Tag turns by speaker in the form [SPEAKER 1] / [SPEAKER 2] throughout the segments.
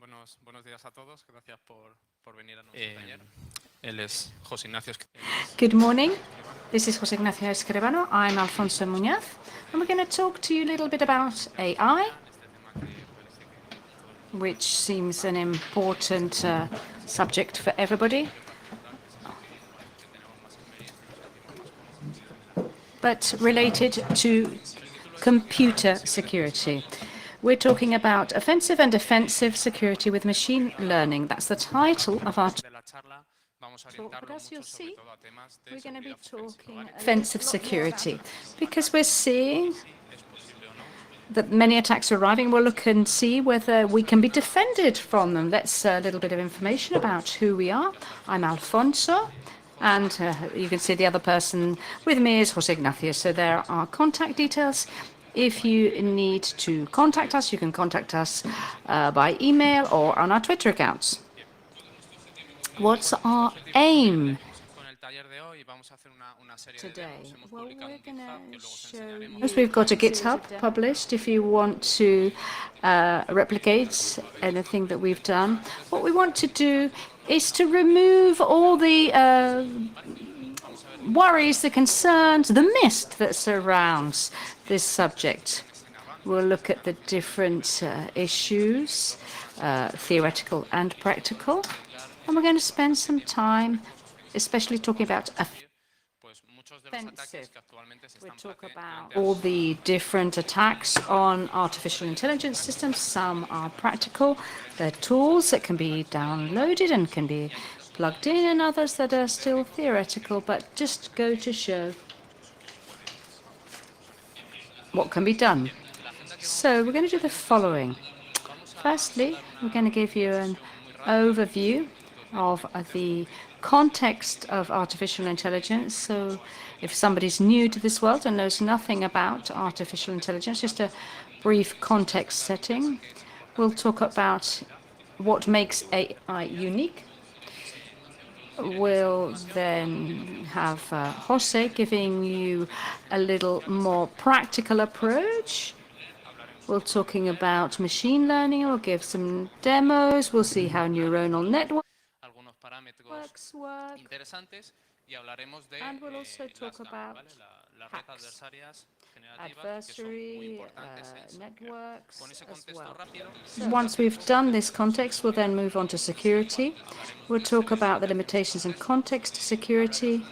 [SPEAKER 1] Buenos días a todos. Gracias por venir a nuestro taller. Él es José Ignacio.
[SPEAKER 2] Good morning. This is José Ignacio Escribano. I'm Alfonso Muñoz, and we're going to talk to you a little bit about AI, which seems an important subject for everybody, but related to computer security. We're talking about offensive and defensive security with machine learning. That's the title of our talk. But as you'll see, we're going to be talking offensive security because we're seeing that many attacks are arriving. We'll look and see whether we can be defended from them. That's a little bit of information about who we are. I'm Alfonso, and you can see the other person with me is José Ignacio. So there are contact details. If you need to contact us, you can contact us by email or on our Twitter accounts. What's our aim today? Well, we're going to show you. We've got a GitHub published if you want to replicate anything that we've done. What we want to do is to remove all the worries, the concerns, the mist that surrounds this subject. We'll look at the different issues, theoretical and practical. And we're going to spend some time, especially talking about offensive. We'll talk about all the different attacks on artificial intelligence systems. Some are practical. They're tools that can be downloaded and can be plugged in, and others that are still theoretical, but just go to show what can be done. So we're going to do the following. Firstly, we're going to give you an overview of the context of artificial intelligence. So if somebody's new to this world and knows nothing about artificial intelligence, just a brief context setting. We'll talk about what makes AI unique. We'll then have Jose giving you a little more practical approach. We're talking about machine learning. We'll give some demos. We'll see how neuronal networks work. And we'll also talk about hacks, adversary networks as well. So once we've done this context, we'll then move on to security. We'll talk about the limitations and context to security.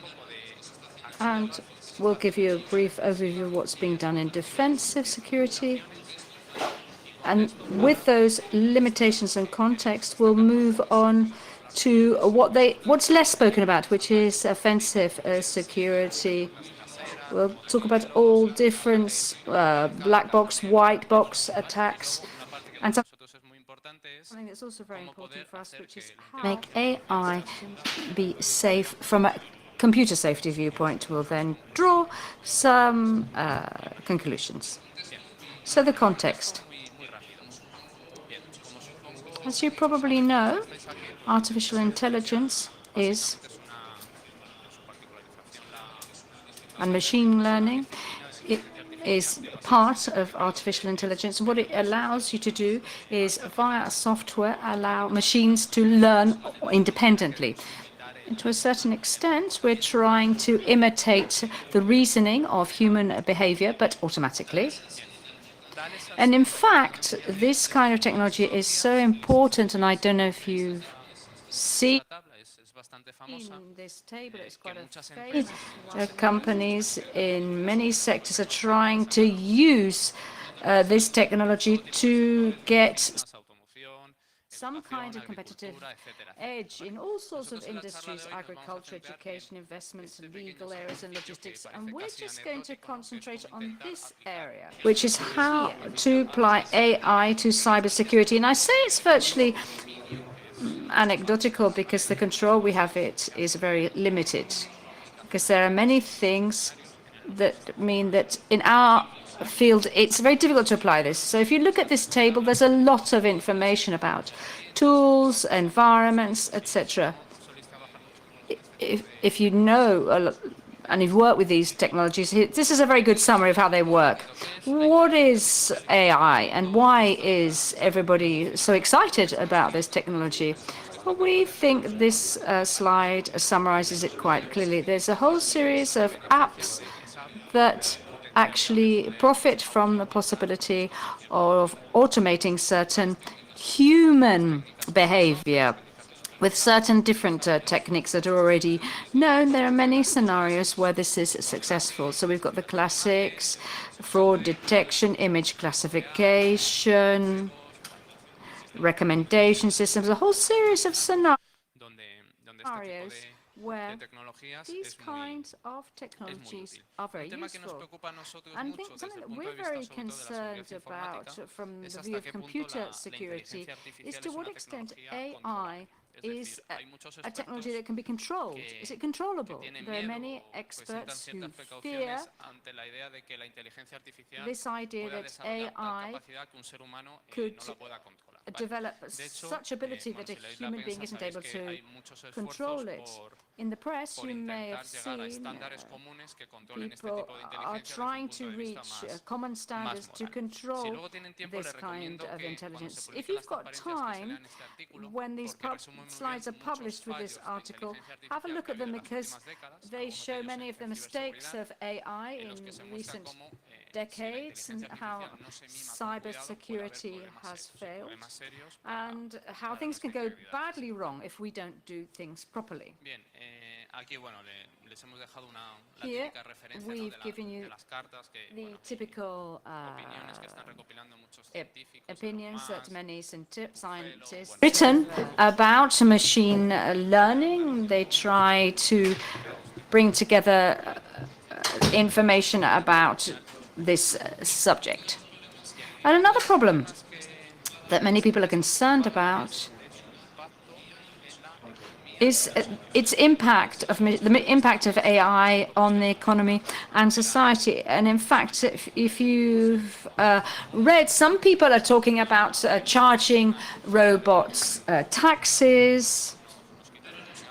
[SPEAKER 2] And we'll give you a brief overview of what's being done in defensive security. And with those limitations and context, we'll move on to what's less spoken about, which is offensive security. We'll talk about all different black box, white box attacks, and something that's also very important for us, which is how to make AI be safe from a computer safety viewpoint. We'll then draw some conclusions. So the context. As you probably know, artificial intelligence and machine learning, it is part of artificial intelligence. What it allows you to do is, via software, allow machines to learn independently. And to a certain extent, we're trying to imitate the reasoning of human behavior, but automatically. And in fact, this kind of technology is so important, and I don't know if you've seen this table. It's quite a companies in many sectors are trying to use this technology to get some kind of competitive edge in all sorts of industries, agriculture, education, investments, legal areas, and logistics. And we're just going to concentrate on this area, which is how to apply AI to cybersecurity. And I say it's virtually anecdotal because the control we have it is very limited, because there are many things that mean that in our field it's very difficult to apply this. So if you look at this table, there's a lot of information about tools, environments, etc. If you know and you've worked with these technologies, this is a very good summary of how they work. What is AI and why is everybody so excited about this technology? Well, we think this slide summarizes it quite clearly. There's a whole series of apps that actually profit from the possibility of automating certain human behavior with certain different techniques that are already known. There are many scenarios where this is successful. So we've got the classics, fraud detection, image classification, recommendation systems, a whole series of scenarios where these kinds of technologies are very useful. And I think something that we're very concerned about from the view of computer security is to what extent AI is a technology that can be controlled. Is it controllable? There are many experts who fear this idea that AI could develop such ability that a human being isn't able to control it. In the press, you may have seen people are trying to reach common standards to control this kind of intelligence. If you've got time, when these slides are published with this article, have a look at them because they show many of the mistakes of AI in recent decades and how cybersecurity has failed and how things can go badly wrong if we don't do things properly. Here, we've given you the typical opinions that many scientists written about machine learning. They try to bring together information about this subject. And another problem that many people are concerned about is its impact of the impact of AI on the economy and society. And in fact, if you've read, some people are talking about charging robots taxes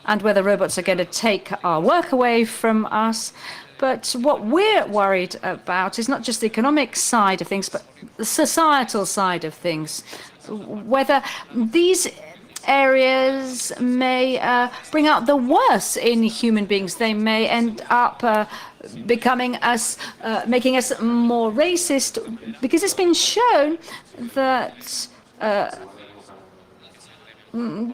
[SPEAKER 2] and whether robots are going to take our work away from us. But what we're worried about is not just the economic side of things, but the societal side of things. Whether these areas may bring out the worst in human beings. They may end up making us more racist, because it's been shown that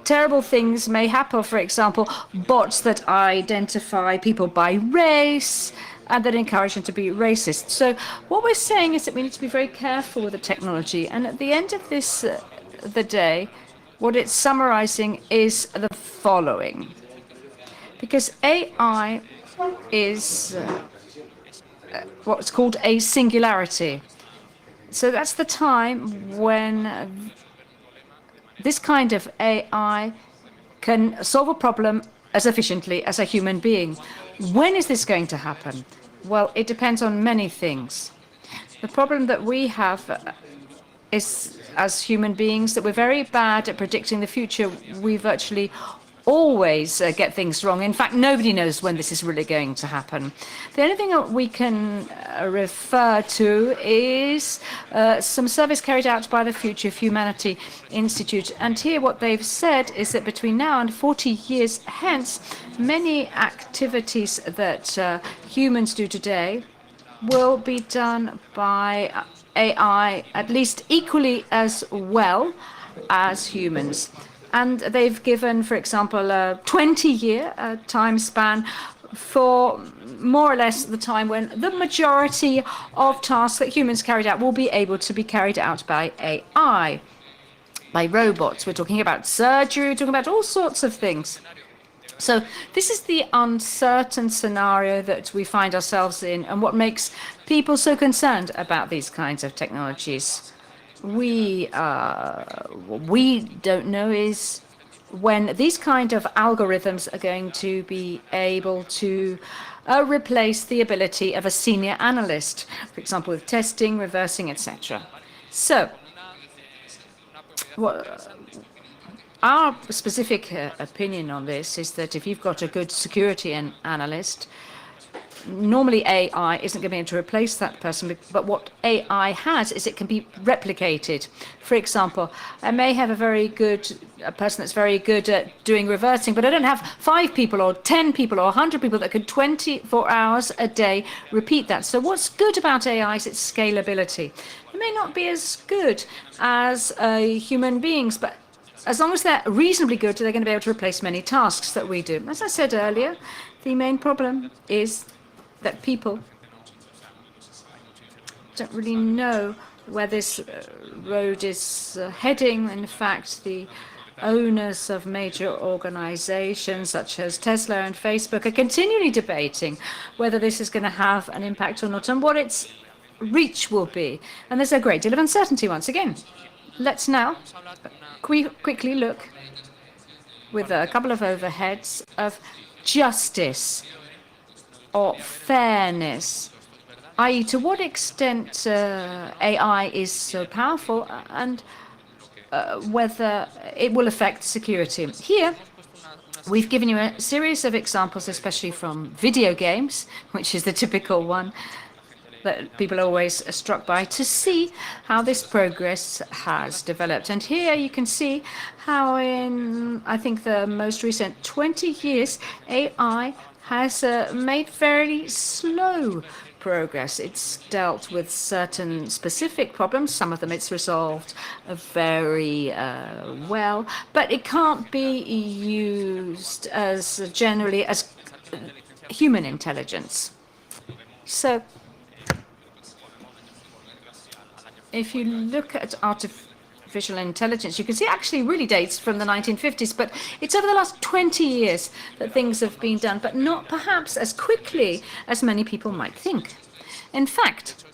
[SPEAKER 2] terrible things may happen. For example, bots that identify people by race and that encourage them to be racist. So what we're saying is that we need to be very careful with the technology. And at the end of the day, what it's summarizing is the following. Because AI is what's called a singularity. So that's the time when this kind of AI can solve a problem as efficiently as a human being. When is this going to happen? Well, it depends on many things. The problem that we have is, as human beings, that we're very bad at predicting the future. We virtually always get things wrong. In fact, nobody knows when this is really going to happen. The only thing that we can refer to is some surveys carried out by the Future of Humanity Institute. And here what they've said is that between now and 40 years hence, many activities that humans do today will be done by AI at least equally as well as humans. And they've given, for example, a 20-year time span for more or less the time when the majority of tasks that humans carried out will be able to be carried out by AI, by robots. We're talking about surgery, we're talking about all sorts of things. So this is the uncertain scenario that we find ourselves in, and what makes people so concerned about these kinds of technologies. What we don't know is when these kind of algorithms are going to be able to replace the ability of a senior analyst, for example, with testing, reversing, etc. So, our specific opinion on this is that if you've got a good security analyst, normally AI isn't going to be able to replace that person, but what AI has is it can be replicated. For example, I may have a person that's very good at doing reversing, but I don't have 5 people or 10 people or 100 people that could 24 hours a day repeat that. So what's good about AI is its scalability. It may not be as good as human beings, but as long as they're reasonably good, they're going to be able to replace many tasks that we do. As I said earlier, the main problem is that people don't really know where this road is heading. In fact, the owners of major organizations such as Tesla and Facebook are continually debating whether this is going to have an impact or not and what its reach will be. And there's a great deal of uncertainty once again. Let's now quickly look with a couple of overheads of justice or fairness, i.e. to what extent AI is so powerful and whether it will affect security. Here, we've given you a series of examples, especially from video games, which is the typical one that people are always struck by, to see how this progress has developed. And here you can see how in, I think, the most recent 20 years, AI has made very slow progress. It's dealt with certain specific problems. Some of them it's resolved very well, but it can't be used as generally as human intelligence. So if you look at artificial intelligence, you can see it actually really dates from the 1950s, but it's over the last 20 years that things have been done, but not perhaps as quickly as many people might think. In fact,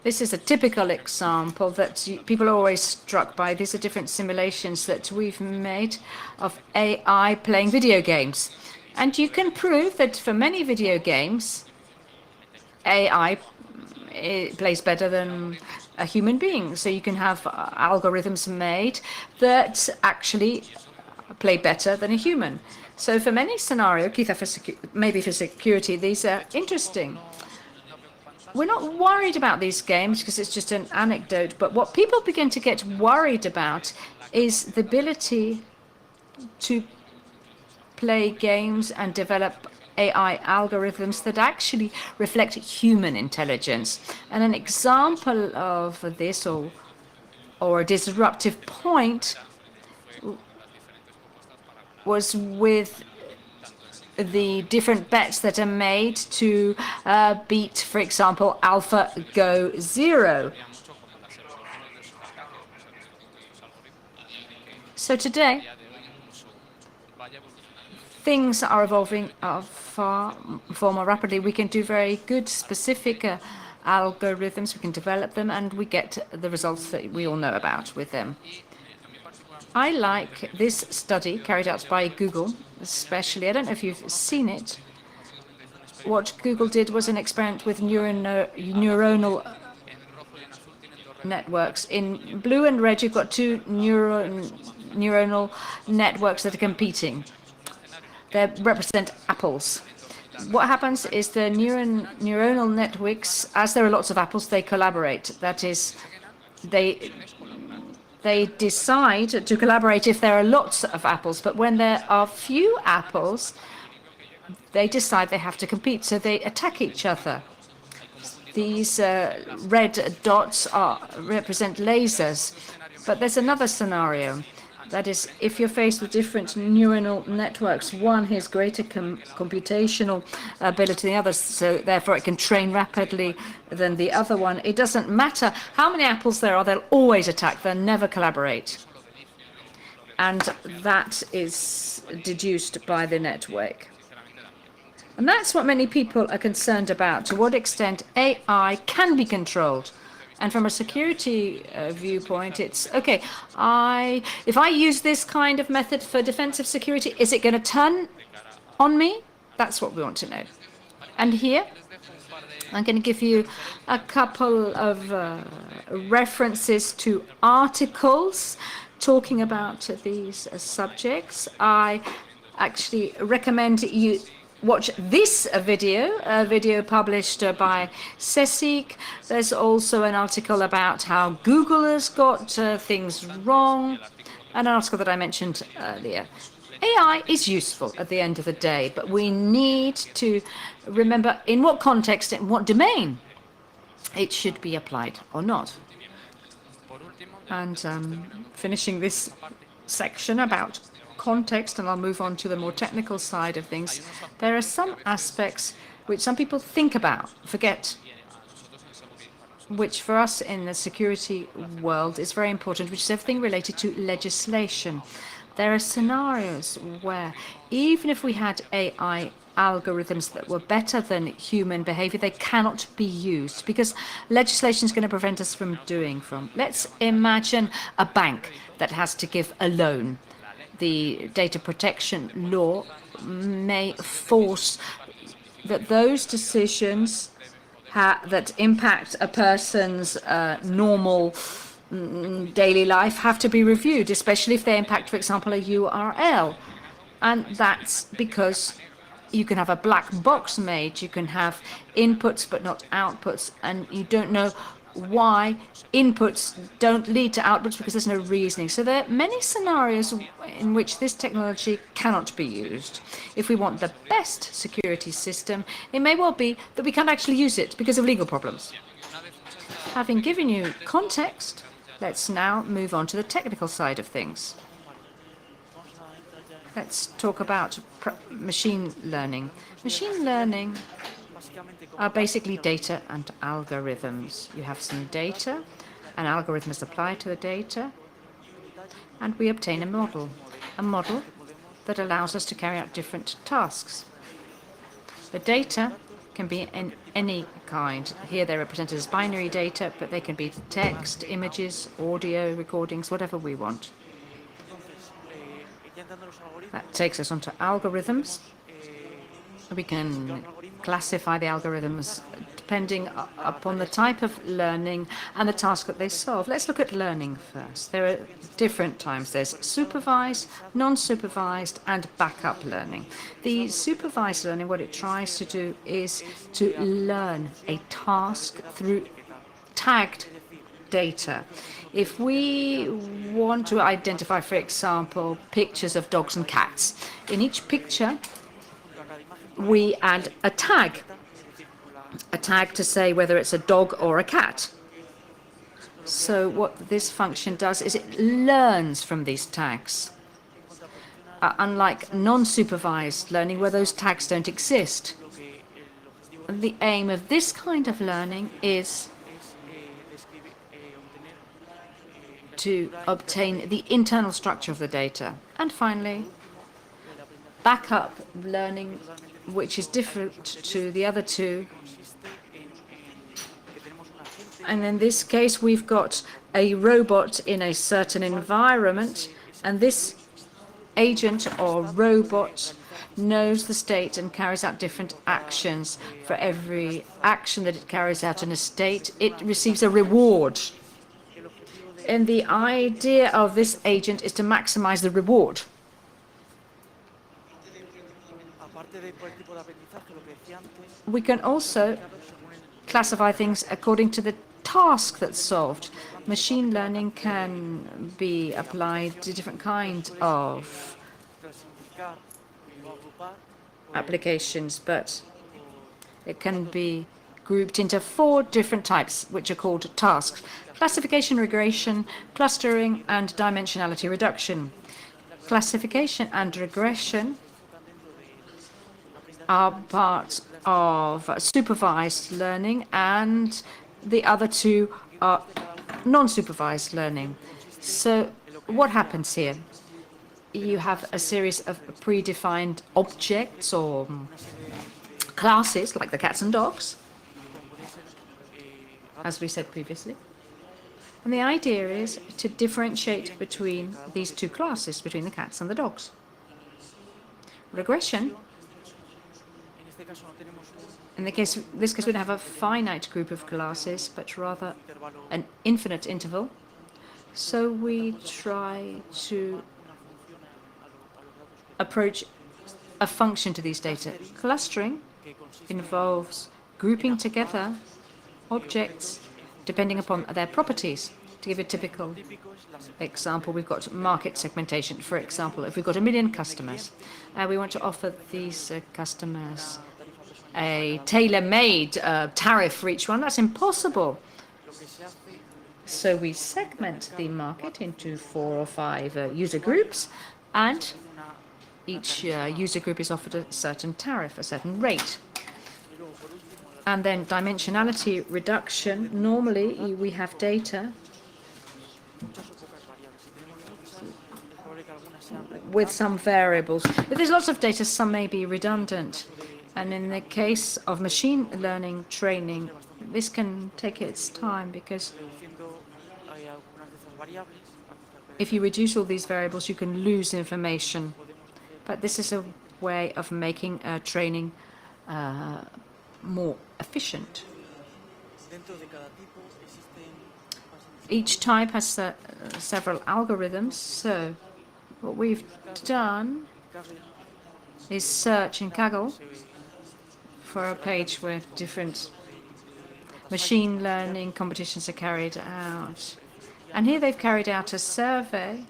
[SPEAKER 2] this is a typical example that people are always struck by. These are different simulations that we've made of AI playing video games. And you can prove that for many video games, AI plays better than a human being. So you can have algorithms made that actually play better than a human. So for many scenarios, maybe for security, these are interesting. We're not worried about these games because it's just an anecdote, but what people begin to get worried about is the ability to play games and develop AI algorithms that actually reflect human intelligence. And an example of this, or a disruptive point, was with the different bets that are made to beat, for example, AlphaGo Zero. So today, things are evolving far more rapidly. We can do very good specific algorithms, we can develop them, and we get the results that we all know about with them. I like this study carried out by Google, especially. I don't know if you've seen it. What Google did was an experiment with neuronal networks. In blue and red, you've got two neuronal networks that are competing. They represent apples. What happens is the neuronal networks, as there are lots of apples, they collaborate. That is, they decide to collaborate if there are lots of apples, but when there are few apples, they decide they have to compete, so they attack each other. These red dots represent lasers, but there's another scenario. That is, if you're faced with different neuronal networks, one has greater computational ability than the other, so therefore it can train rapidly than the other one. It doesn't matter how many apples there are, they'll always attack, they'll never collaborate. And that is deduced by the network. And that's what many people are concerned about, to what extent AI can be controlled. And from a security viewpoint, it's, okay, if I use this kind of method for defensive security, is it going to turn on me? That's what we want to know. And here, I'm going to give you a couple of references to articles talking about these subjects. I actually recommend you watch this video, a video published by CESIC. There's also an article about how Google has got things wrong, and an article that I mentioned earlier. AI is useful at the end of the day, but we need to remember in what context, in what domain it should be applied or not. And finishing this section about context, and I'll move on to the more technical side of things, there are some aspects which some people think about, forget, which for us in the security world is very important, which is everything related to legislation. There are scenarios where even if we had AI algorithms that were better than human behavior, they cannot be used because legislation is going to prevent us from doing from. Let's imagine a bank that has to give a loan. The data protection law may force that those decisions that impact a person's normal daily life have to be reviewed, especially if they impact, for example, a URL. And that's because you can have a black box made, you can have inputs but not outputs, and you don't know why inputs don't lead to outputs because there's no reasoning. So there are many scenarios in which this technology cannot be used. If we want the best security system, it may well be that we can't actually use it because of legal problems. Having given you context, let's now move on to the technical side of things. Let's talk about machine learning. Machine learning are basically data and algorithms. You have some data, an algorithm is applied to the data, and we obtain a model that allows us to carry out different tasks. The data can be in any kind. Here they're represented as binary data, but they can be text, images, audio recordings, whatever we want. That takes us onto algorithms. We can classify the algorithms depending upon the type of learning and the task that they solve. Let's look at learning first. There are different types. There's supervised, non-supervised, and backup learning. The supervised learning, what it tries to do is to learn a task through tagged data. If we want to identify, for example, pictures of dogs and cats, in each picture we add a tag to say whether it's a dog or a cat. So what this function does is it learns from these tags. Unlike non-supervised learning where those tags don't exist. The aim of this kind of learning is to obtain the internal structure of the data. And finally, backup learning, which is different to the other two. And in this case, we've got a robot in a certain environment, and this agent or robot knows the state and carries out different actions. For every action that it carries out in a state, it receives a reward. And the idea of this agent is to maximize the reward. We can also classify things according to the task that's solved. Machine learning can be applied to different kinds of applications, but it can be grouped into 4 different types, which are called tasks: classification, regression, clustering, and dimensionality reduction. Classification and regression are part of supervised learning, and the other 2 are non-supervised learning. So what happens here? You have a series of predefined objects or classes, like the cats and dogs, as we said previously. And the idea is to differentiate between these 2 classes, between the cats and the dogs. Regression, in this case, we don't have a finite group of classes, but rather an infinite interval. So we try to approach a function to these data. Clustering involves grouping together objects depending upon their properties. To give a typical example, we've got market segmentation. For example, if we've got 1 million customers, we want to offer these customers a tailor-made tariff for each one. That's impossible. So we segment the market into 4 or 5 user groups, and each user group is offered a certain tariff, a certain rate. And then dimensionality reduction. Normally, we have data with some variables. If there's lots of data, some may be redundant. And in the case of machine learning training, this can take its time, because if you reduce all these variables, you can lose information. But this is a way of making training more efficient. Each type has several algorithms. So what we've done is search in Kaggle for a page where different machine learning competitions are carried out. And here they've carried out a survey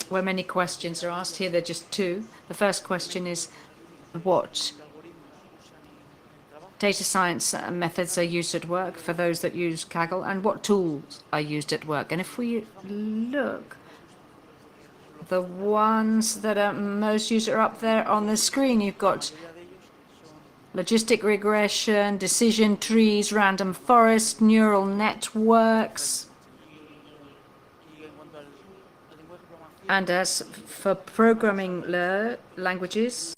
[SPEAKER 2] where many questions are asked. Here, there are just 2. The first question is, what data science methods are used at work for those that use Kaggle, and what tools are used at work? And if we look, the ones that are most used are up there on the screen. You've got logistic regression, decision trees, random forest, neural networks. And as for programming languages,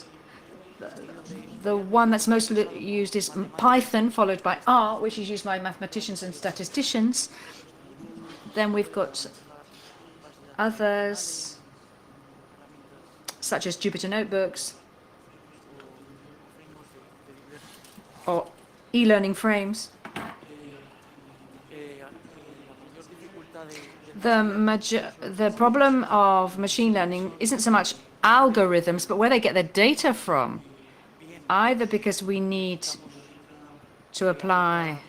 [SPEAKER 2] the one that's most used is Python, followed by R, which is used by mathematicians and statisticians. Then we've got others, such as Jupyter Notebooks or e-learning frames. The problem of machine learning isn't so much algorithms, but where they get their data from. Either because we need to apply,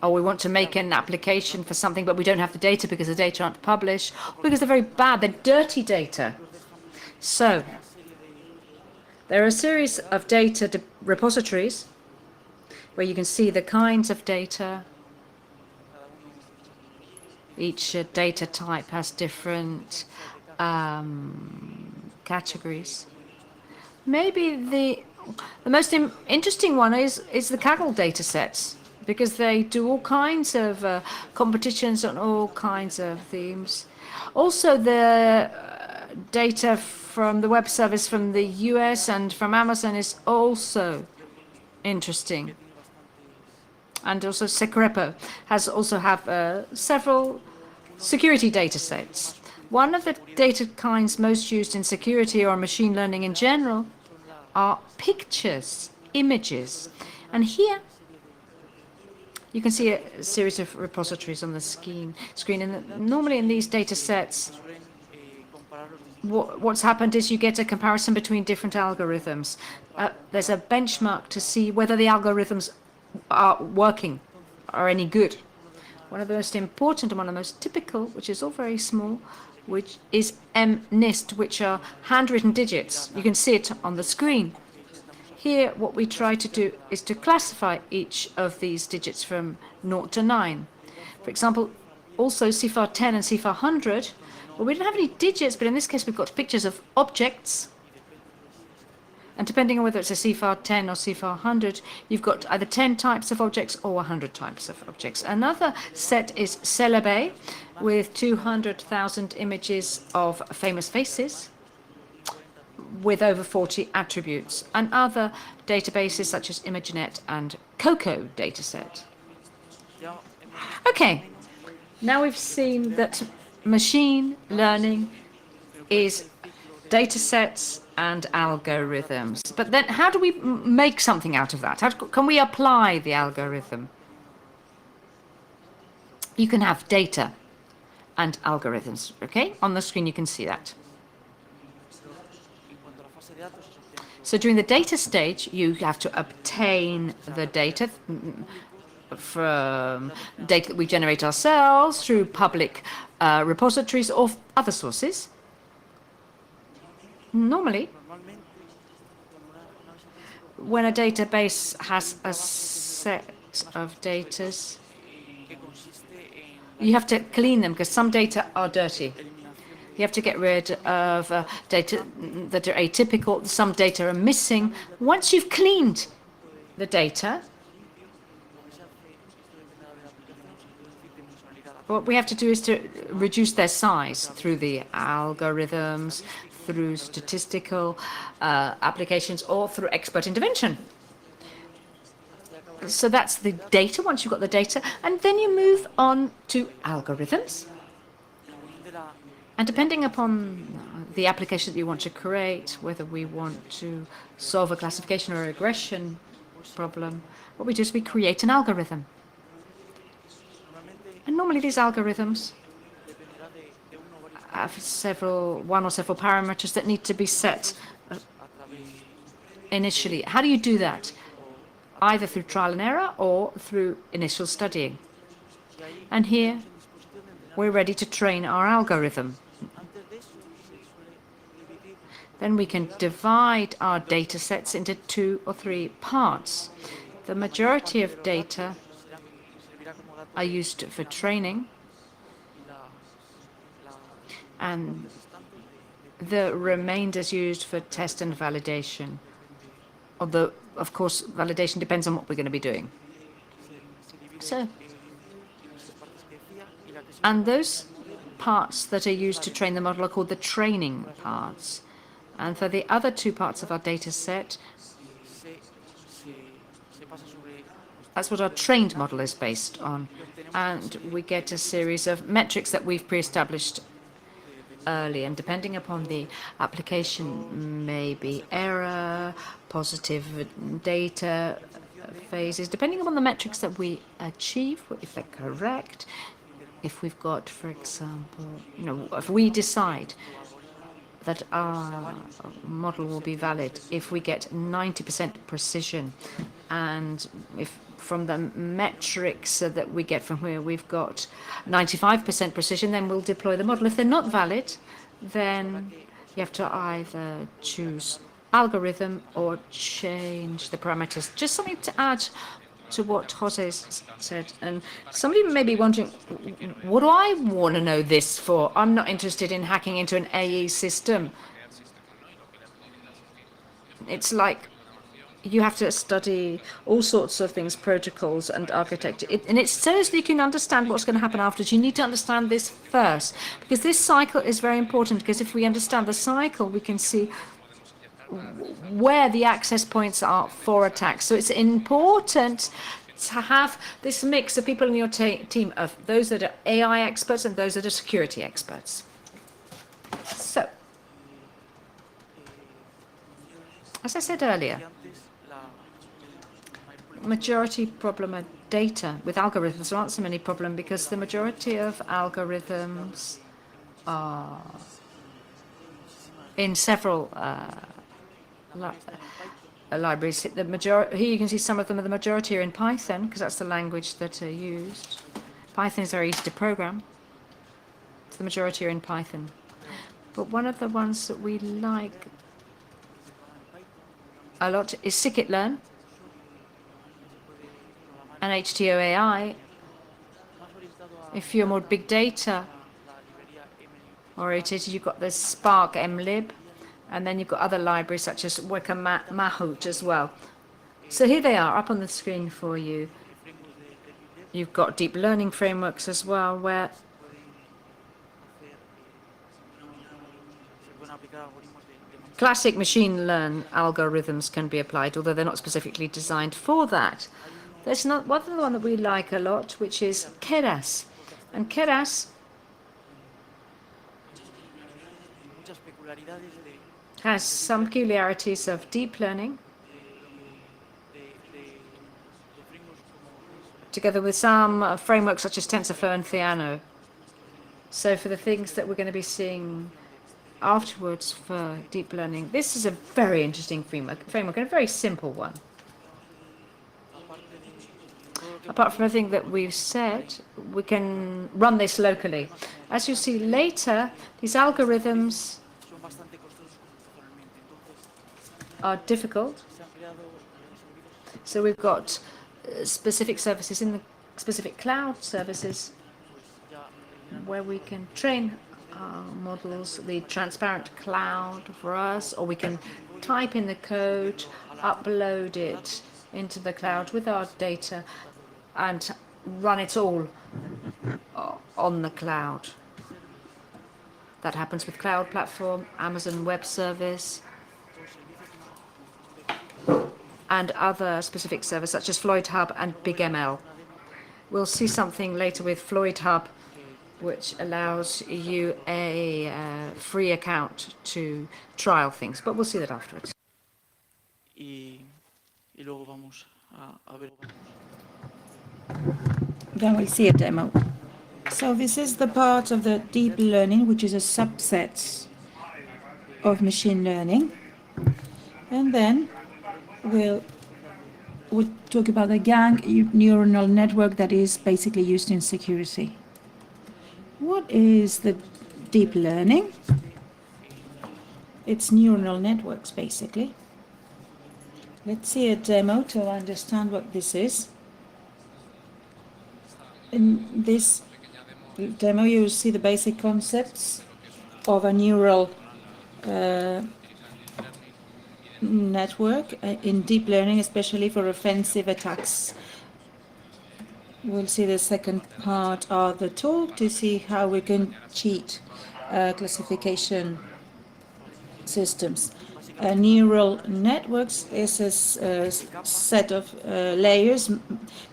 [SPEAKER 2] or we want to make an application for something, but we don't have the data because the data aren't published, or because they're very bad, they're dirty data. So there are a series of data repositories where you can see the kinds of data. Each data type has different categories. Maybe the most interesting one is the Kaggle data sets, because they do all kinds of competitions on all kinds of themes. Also, the data from the web service from the US and from Amazon is also interesting. And also Secrepo has also have several security data sets. One of the data kinds most used in security or machine learning in general are pictures, images. And here you can see a series of repositories on the screen. And normally in these data sets, what's happened is you get a comparison between different algorithms. There's a benchmark to see whether the algorithms are working, are any good. One of the most important and one of the most typical, which is all very small, which is MNIST, which are handwritten digits. You can see it on the screen. Here, what we try to do is to classify each of these digits from 0 to 9. For example, also CIFAR 10 and CIFAR 100, well, we don't have any digits, but in this case, we've got pictures of objects. And depending on whether it's a CIFAR 10 or CIFAR 100, you've got either 10 types of objects or 100 types of objects. Another set is Celebi, with 200,000 images of famous faces, with over 40 attributes, and other databases such as ImageNet and COCO dataset. Okay, now we've seen that machine learning is datasets and algorithms. But then how do we make something out of that? How can we apply the algorithm? You can have data, and algorithms. Okay, on the screen you can see that. So during the data stage, you have to obtain the data from data that we generate ourselves through public repositories or other sources. Normally, when a database has a set of data, you have to clean them because some data are dirty. You have to get rid of data that are atypical. Some data are missing. Once you've cleaned the data, what we have to do is to reduce their size through the algorithms, through statistical applications, or through expert intervention. So that's the data, once you've got the data, and then you move on to algorithms. And depending upon the application that you want to create, whether we want to solve a classification or a regression problem, what we do is we create an algorithm. And normally these algorithms have one or several parameters that need to be set initially. How do you do that? Either through trial and error or through initial studying. And here, we're ready to train our algorithm. Then we can divide our data sets into 2 or 3 parts. The majority of data are used for training, and the remainder is used for test and validation. Although, of course, validation depends on what we're going to be doing. So, and those parts that are used to train the model are called the training parts. And for the other 2 parts of our data set, that's what our trained model is based on. And we get a series of metrics that we've pre-established early. And depending upon the application, maybe error, positive data phases, depending upon the metrics that we achieve, if they're correct, if we've got, for example, if we decide that our model will be valid if we get 90% precision, and if from the metrics that we get from where we've got 95% precision, then we'll deploy the model. If they're not valid, then you have to either choose algorithm or change the parameters. Just something to add to what Jose said. And somebody may be wondering, what do I want to know this for? I'm not interested in hacking into an AE system. It's like you have to study all sorts of things, protocols and architecture. And it's so that you can understand what's going to happen afterwards. You need to understand this first, because this cycle is very important, because if we understand the cycle, we can see where the access points are for attacks. So it's important to have this mix of people in your team, of those that are AI experts and those that are security experts. So, as I said earlier, majority problem of data with algorithms. There aren't so many problems because the majority of algorithms are in several libraries. Here you can see some of them. The majority are in Python because that's the language that are used. Python is very easy to program. So the majority are in Python. But one of the ones that we like a lot is scikit-learn and HTOAI. If you're more big data oriented, you've got the Spark mlib. And then you've got other libraries such as Weka Mahout as well. So here they are up on the screen for you. You've got deep learning frameworks as well, where classic machine learn algorithms can be applied, although they're not specifically designed for that. There's one that we like a lot, which is Keras. And Keras has some peculiarities of deep learning, together with some frameworks such as TensorFlow and Theano. So for the things that we're going to be seeing afterwards for deep learning, this is a very interesting framework and a very simple one. Apart from everything that we've said, we can run this locally. As you'll see later, these algorithms are difficult. So we've got specific services in the specific cloud services where we can train our models, the transparent cloud for us, or we can type in the code, upload it into the cloud with our data, and run it all on the cloud. That happens with Cloud Platform, Amazon Web Service, and other specific services such as Floyd Hub and BigML. We'll see something later with Floyd Hub, which allows you a free account to trial things, but we'll see that afterwards.
[SPEAKER 3] Then we'll see a demo. So this is the part of the deep learning, which is a subset of machine learning. And then we'll talk about the gang neuronal network that is basically used in security. What is the deep learning? It's neuronal networks, basically. Let's see a demo to understand what this is. In this demo, you'll see the basic concepts of a neural network in deep learning, especially for offensive attacks. We'll see the second part of the talk to see how we can cheat classification systems. Neural networks is a set of layers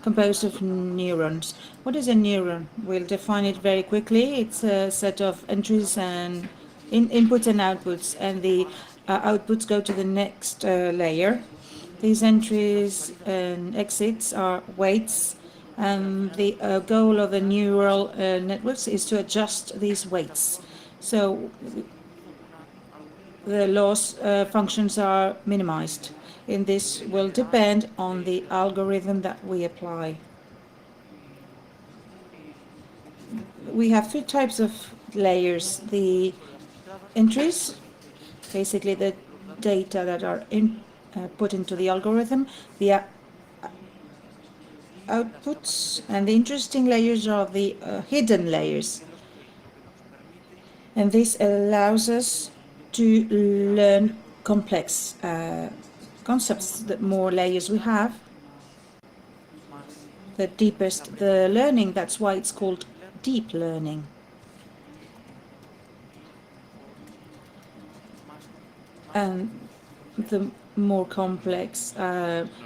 [SPEAKER 3] composed of neurons. What is a neuron? We'll define it very quickly. It's a set of entries and inputs and outputs, and the outputs go to the next layer. These entries and exits are weights, and the goal of the neural networks is to adjust these weights. So the loss functions are minimized, and this will depend on the algorithm that we apply. We have three types of layers. The entries, basically the data that are put into the algorithm, the outputs, and the interesting layers are the hidden layers. And this allows us to learn complex concepts. The more layers we have, the deepest the learning. That's why it's called deep learning. And the more complex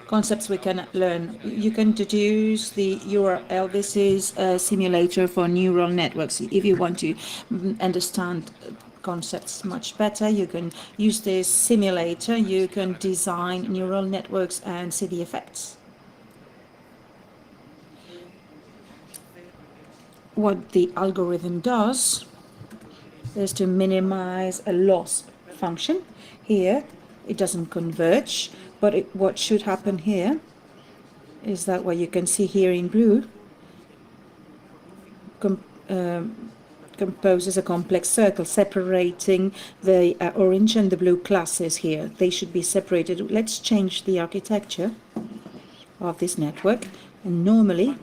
[SPEAKER 3] concepts we can learn. You can deduce the URL. This is a simulator for neural networks. If you want to understand concepts much better, you can use this simulator. You can design neural networks and see the effects. What the algorithm does is to minimize a loss function. Here, it doesn't converge, but what should happen here is that what you can see here in blue composes a complex circle separating the orange and the blue classes here. They should be separated. Let's change the architecture of this network. And normally,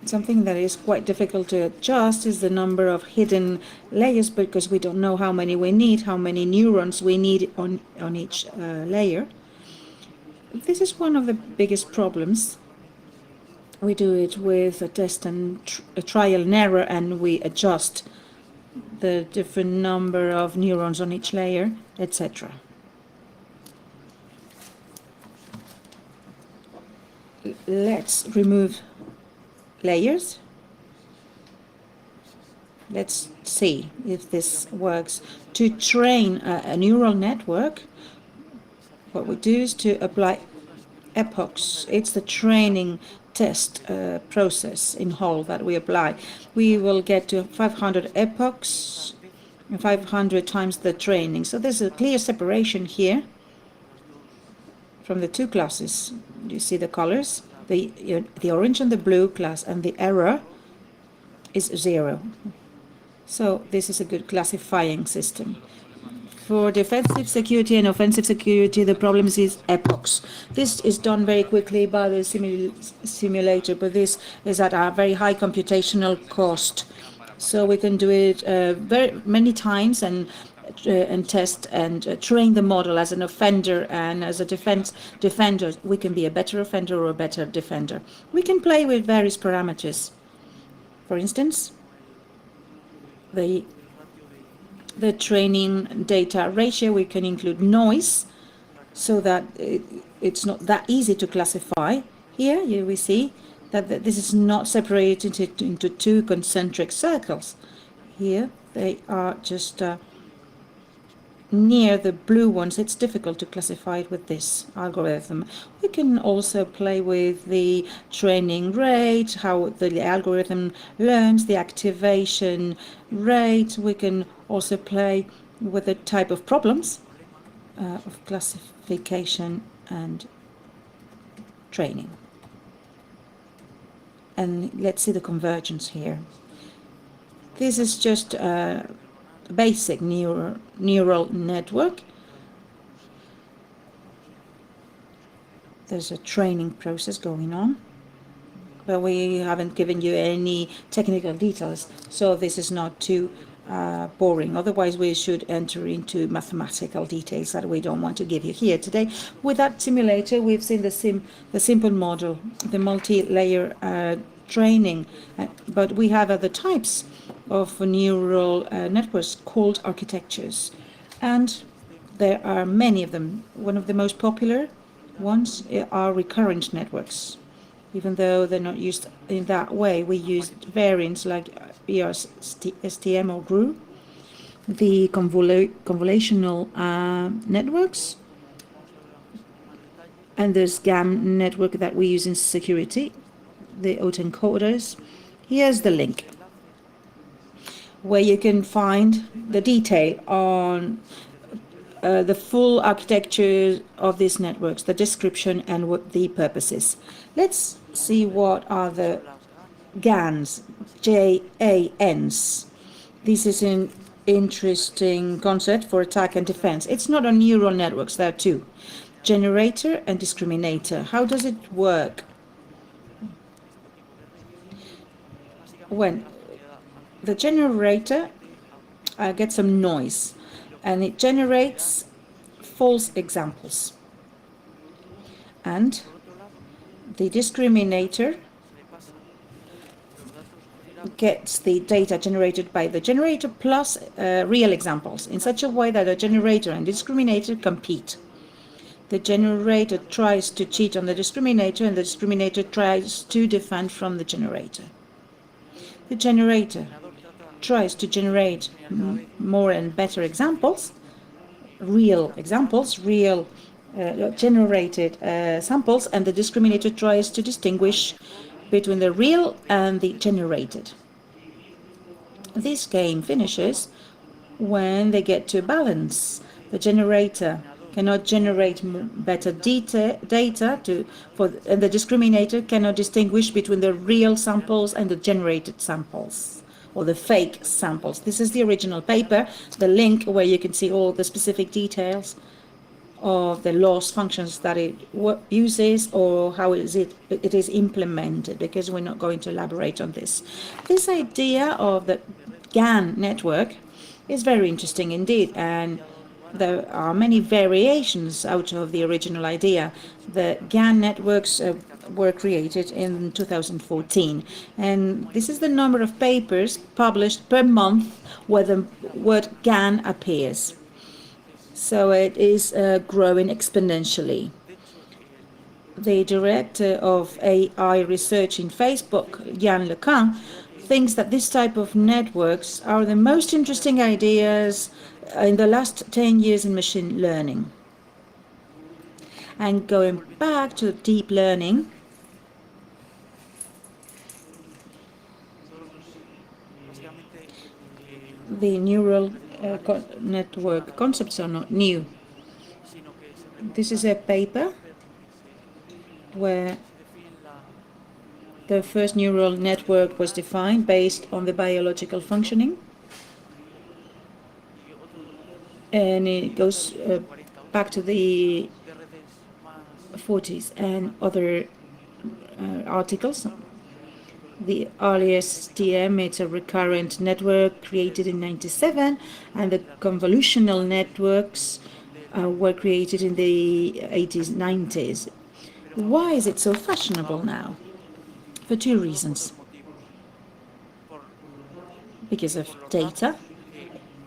[SPEAKER 3] something that is quite difficult to adjust is the number of hidden layers, because we don't know how many we need, how many neurons we need on each layer. This is one of the biggest problems. We do it with a test and a trial and error, and we adjust the different number of neurons on each layer, etc. Let's remove layers. Let's see if this works. To train a neural network, what we do is to apply epochs. It's the training test process in whole that we apply. We will get to 500 epochs, 500 times the training. So there's a clear separation here from the two classes. You see the colors? The orange and the blue class, and the error is 0. So this is a good classifying system. For defensive security and offensive security, the problem is epochs. This is done very quickly by the simulator, but this is at a very high computational cost. So we can do it very many times and test and train the model as an offender and as a defender. We can be a better offender or a better defender. We can play with various parameters. For instance, the training data ratio, we can include noise so that it's not that easy to classify. Here we see that this is not separated into two concentric circles. Here they are just near the blue ones. It's difficult to classify it with this algorithm. We can also play with the training rate, how the algorithm learns, the activation rate. We can also play with the type of problems of classification and training. And let's see the convergence here. This is just a basic neural network. There's a training process going on, but we haven't given you any technical details, so this is not too boring. Otherwise, we should enter into mathematical details that we don't want to give you here today. With that simulator, we've seen the simple model, the multi-layer training, but we have other types of neural networks called architectures, and there are many of them. One of the most popular ones are recurrent networks. Even though they're not used in that way, we used variants like STM or GRU, the convolutional networks, and there's GAM network that we use in security, the autoencoders. Here's the link where you can find the detail on the full architecture of these networks, the description and what the purpose is. Let's see what are the GANs, JANs. This is an interesting concept for attack and defense. It's not on neural networks, there are two. Generator and discriminator. How does it work? When the generator gets some noise and it generates false examples, and the discriminator gets the data generated by the generator plus real examples in such a way that the generator and discriminator compete. The generator tries to cheat on the discriminator, and the discriminator tries to defend from the generator. The generator tries to generate more and better examples, real examples, real generated samples, and the discriminator tries to distinguish between the real and the generated. This game finishes when they get to balance. The generator cannot generate better data, and the discriminator cannot distinguish between the real samples and the generated samples, or the fake samples. This is the original paper, the link where you can see all the specific details of the loss functions that it uses or how it is implemented, because we're not going to elaborate on this. This idea of the GAN network is very interesting indeed, and there are many variations out of the original idea. The GAN networks were created in 2014, and this is the number of papers published per month where the word GAN appears. So it is growing exponentially. The director of AI research in Facebook, Yann Lequin, thinks that this type of networks are the most interesting ideas in the last 10 years in machine learning. And going back to deep learning, The neural network concepts are not new. This is a paper where the first neural network was defined based on the biological functioning. And it goes back to the 40s and other articles. The earliest TM, it's a recurrent network created in 97, and the convolutional networks were created in the 80s, 90s. Why is it so fashionable now? For two reasons. Because of data.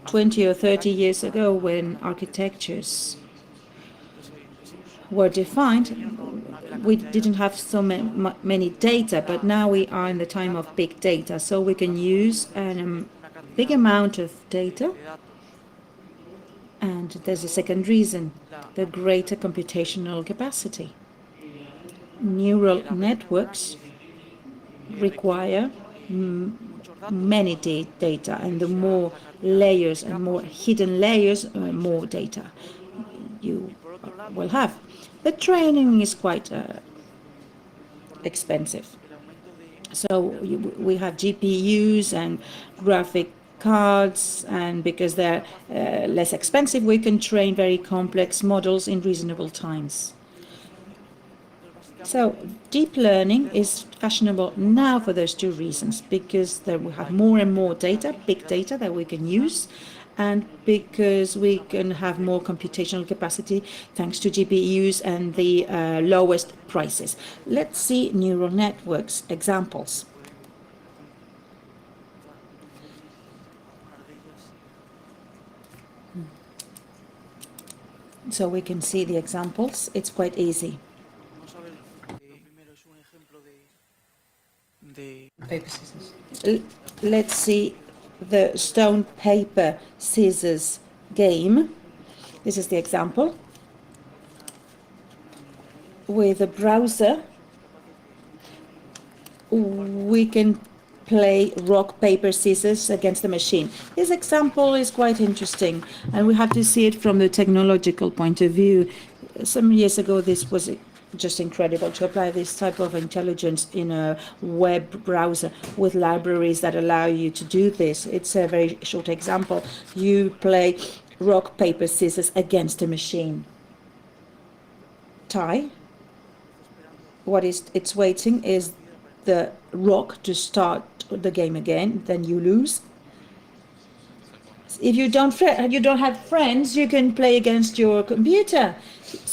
[SPEAKER 3] 20 or 30 years ago, when architectures were defined, we didn't have so many data, but now we are in the time of big data, so we can use a big amount of data. And there's a second reason, the greater computational capacity. Neural networks require many data, and the more layers and more hidden layers, more data you will have. The training is quite expensive. So we have GPUs and graphic cards, and because they're less expensive, we can train very complex models in reasonable times. So deep learning is fashionable now for those two reasons, because we have more and more data, big data that we can use, and because we can have more computational capacity thanks to GPUs and the lowest prices. Let's see neural networks examples. So we can see the examples. It's quite easy. Paper, scissors. Let's see the stone, paper, scissors game. This is the example. With a browser, we can play rock, paper, scissors against the machine. This example is quite interesting, and we have to see it from the technological point of view. Some years ago, this was just incredible to apply this type of intelligence in a web browser with libraries that allow you to do this. It's a very short example. You play rock, paper, scissors against a machine. Tie. What it's waiting is the rock to start the game again, then you lose. If you don't have friends, you can play against your computer.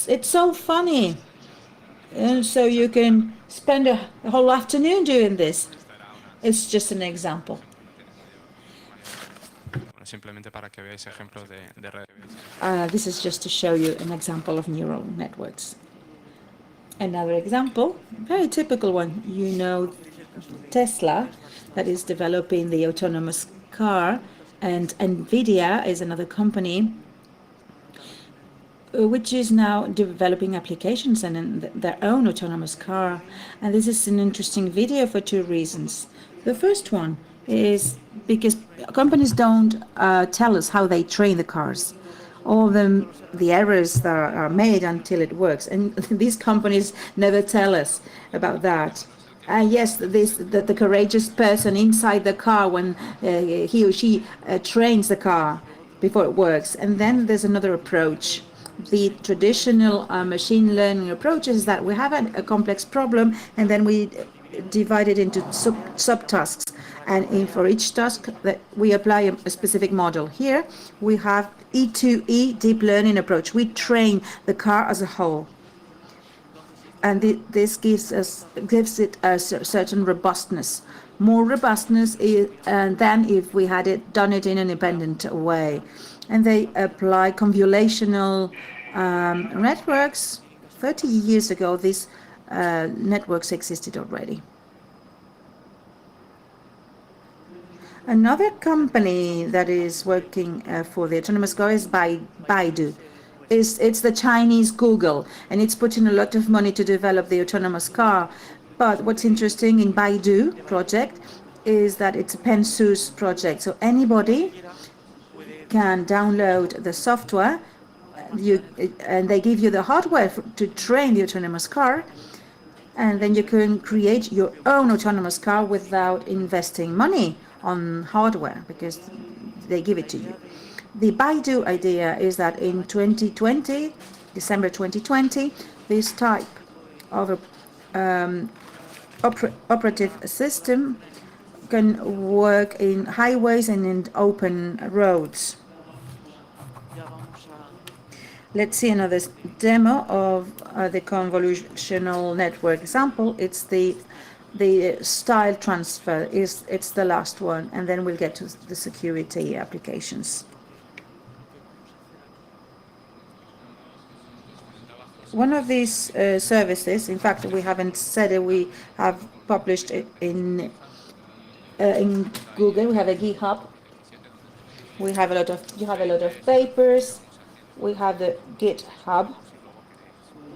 [SPEAKER 3] It's so funny. And so you can spend a whole afternoon doing this. It's just an example. This is just to show you an example of neural networks. Another example, very typical one. You know Tesla, that is developing the autonomous car, and NVIDIA is another company which is now developing applications and their own autonomous car. And this is an interesting video for two reasons. The first one is because companies don't tell us how they train the cars, all the errors that are made until it works. And these companies never tell us about that. Yes, the courageous person inside the car when he or she trains the car before it works. And then there's another approach. The traditional machine learning approach is that we have a complex problem, and then we divide it into subtasks. And for each task, that we apply a specific model. Here we have E2E, deep learning approach. We train the car as a whole. And this gives it a certain robustness, more robustness than if we had done it in an independent way. And they apply convolutional networks. 30 years ago, these networks existed already. Another company that is working for the autonomous car is Baidu. It's the Chinese Google, and it's putting a lot of money to develop the autonomous car. But what's interesting in Baidu project is that it's a pen source project, so anybody can download the software, and they give you the hardware to train the autonomous car, and then you can create your own autonomous car without investing money on hardware because they give it to you. The Baidu idea is that in 2020, December 2020, this type of operative system can work in highways and in open roads. Let's see another demo of the convolutional network example. It's the style transfer. It's the last one, and then we'll get to the security applications. One of these services, in fact, we haven't said it, we have published it in Google. We have a GitHub. You have a lot of papers. We have the GitHub.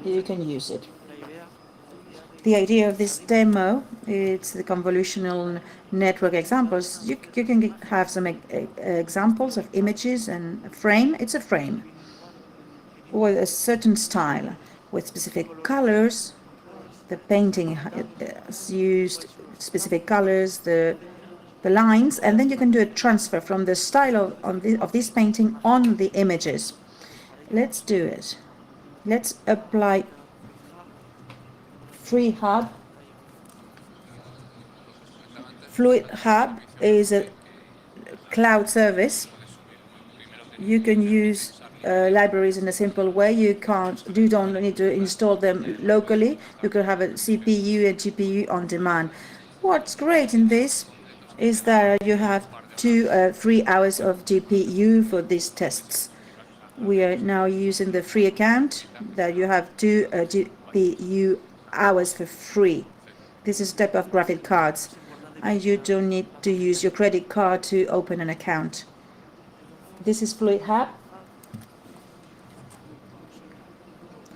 [SPEAKER 3] You can use it. The idea of this demo, it's the convolutional network examples. You can have some examples of images and a frame. It's a frame with a certain style, with specific colors. The painting has used specific colors, the lines, and then you can do a transfer from the style of this painting on the images. Let's do it. Let's apply Fluid Hub. Fluid Hub is a cloud service. You can use libraries in a simple way. You don't need to install them locally. You can have a CPU and GPU on demand. What's great in this is that you have 3 hours of GPU for these tests. We are now using the free account that you have 2 GPU hours for free. This is a type of graphic cards, and you don't need to use your credit card to open an account. This is Fluid Hub.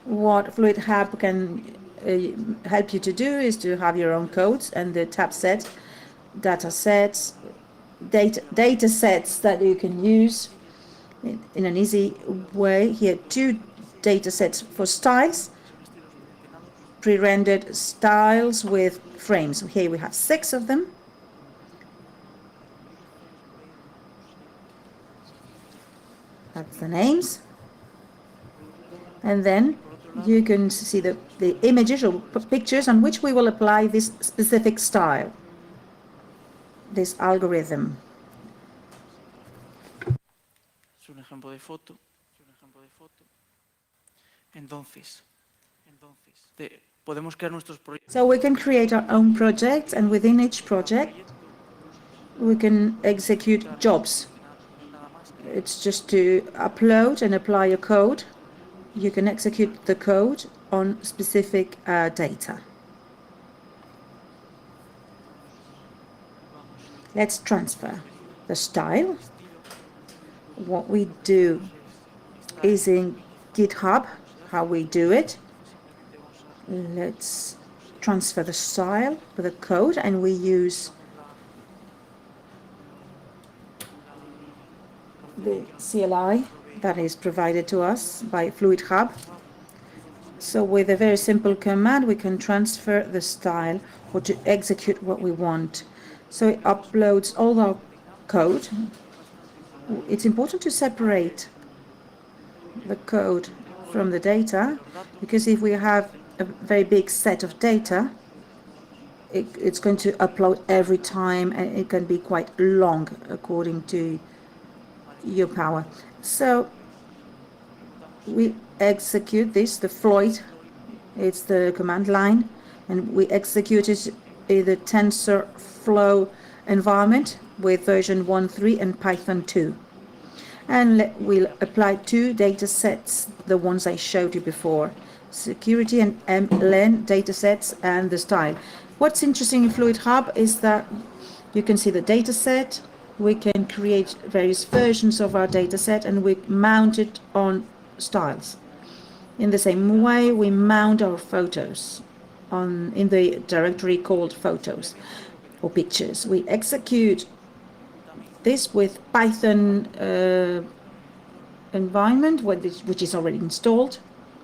[SPEAKER 3] What Fluid Hub can help you to do is to have your own codes and the tab set, data sets that you can use in an easy way. Here, 2 data sets for styles, pre-rendered styles with frames. Here we have 6 of them. That's the names. And then you can see the images or pictures on which we will apply this specific style, this algorithm.
[SPEAKER 4] Es un ejemplo de foto. Entonces, podemos crear nuestros proyectos.
[SPEAKER 3] So we can create our own projects, and within each project, we can execute jobs. It's just to upload and apply a code. You can execute the code on specific data. Let's transfer the style. What we do is in GitHub, how we do it. Let's transfer the style with the code, and we use the CLI that is provided to us by Fluid Hub. So with a very simple command, we can transfer the style or to execute what we want. So it uploads all our code. It's important to separate the code from the data, because if we have a very big set of data, it's going to upload every time, and it can be quite long according to your power. So we execute this, the Floyd, it's the command line, and we execute it in the TensorFlow environment with version 1.3 and Python 2. And we'll apply 2 data sets, the ones I showed you before, security and MLN data sets and the style. What's interesting in Fluid Hub is that you can see the data set. We can create various versions of our data set, and we mount it on styles. In the same way, we mount our photos in the directory called photos. or pictures. We execute this with Python environment, which is already installed,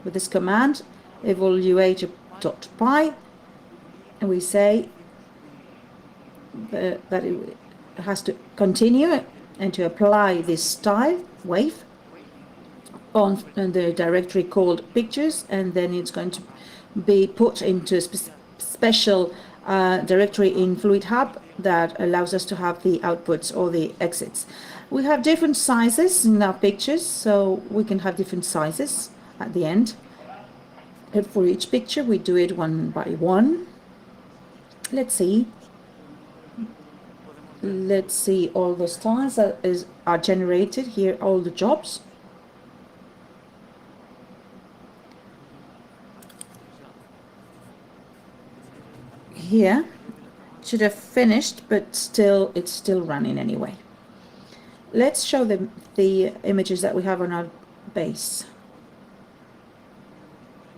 [SPEAKER 3] with this command, evaluator.py, and we say that it has to continue and to apply this style, wave, on the directory called pictures, and then it's going to be put into a special directory in Fluid Hub that allows us to have the outputs or the exits. We have different sizes in our pictures, so we can have different sizes at the end. And for each picture, we do it one by one. Let's see all the styles that are generated here, all the jobs. Here should have finished, but it's still running anyway. Let's show them the images that we have on our base.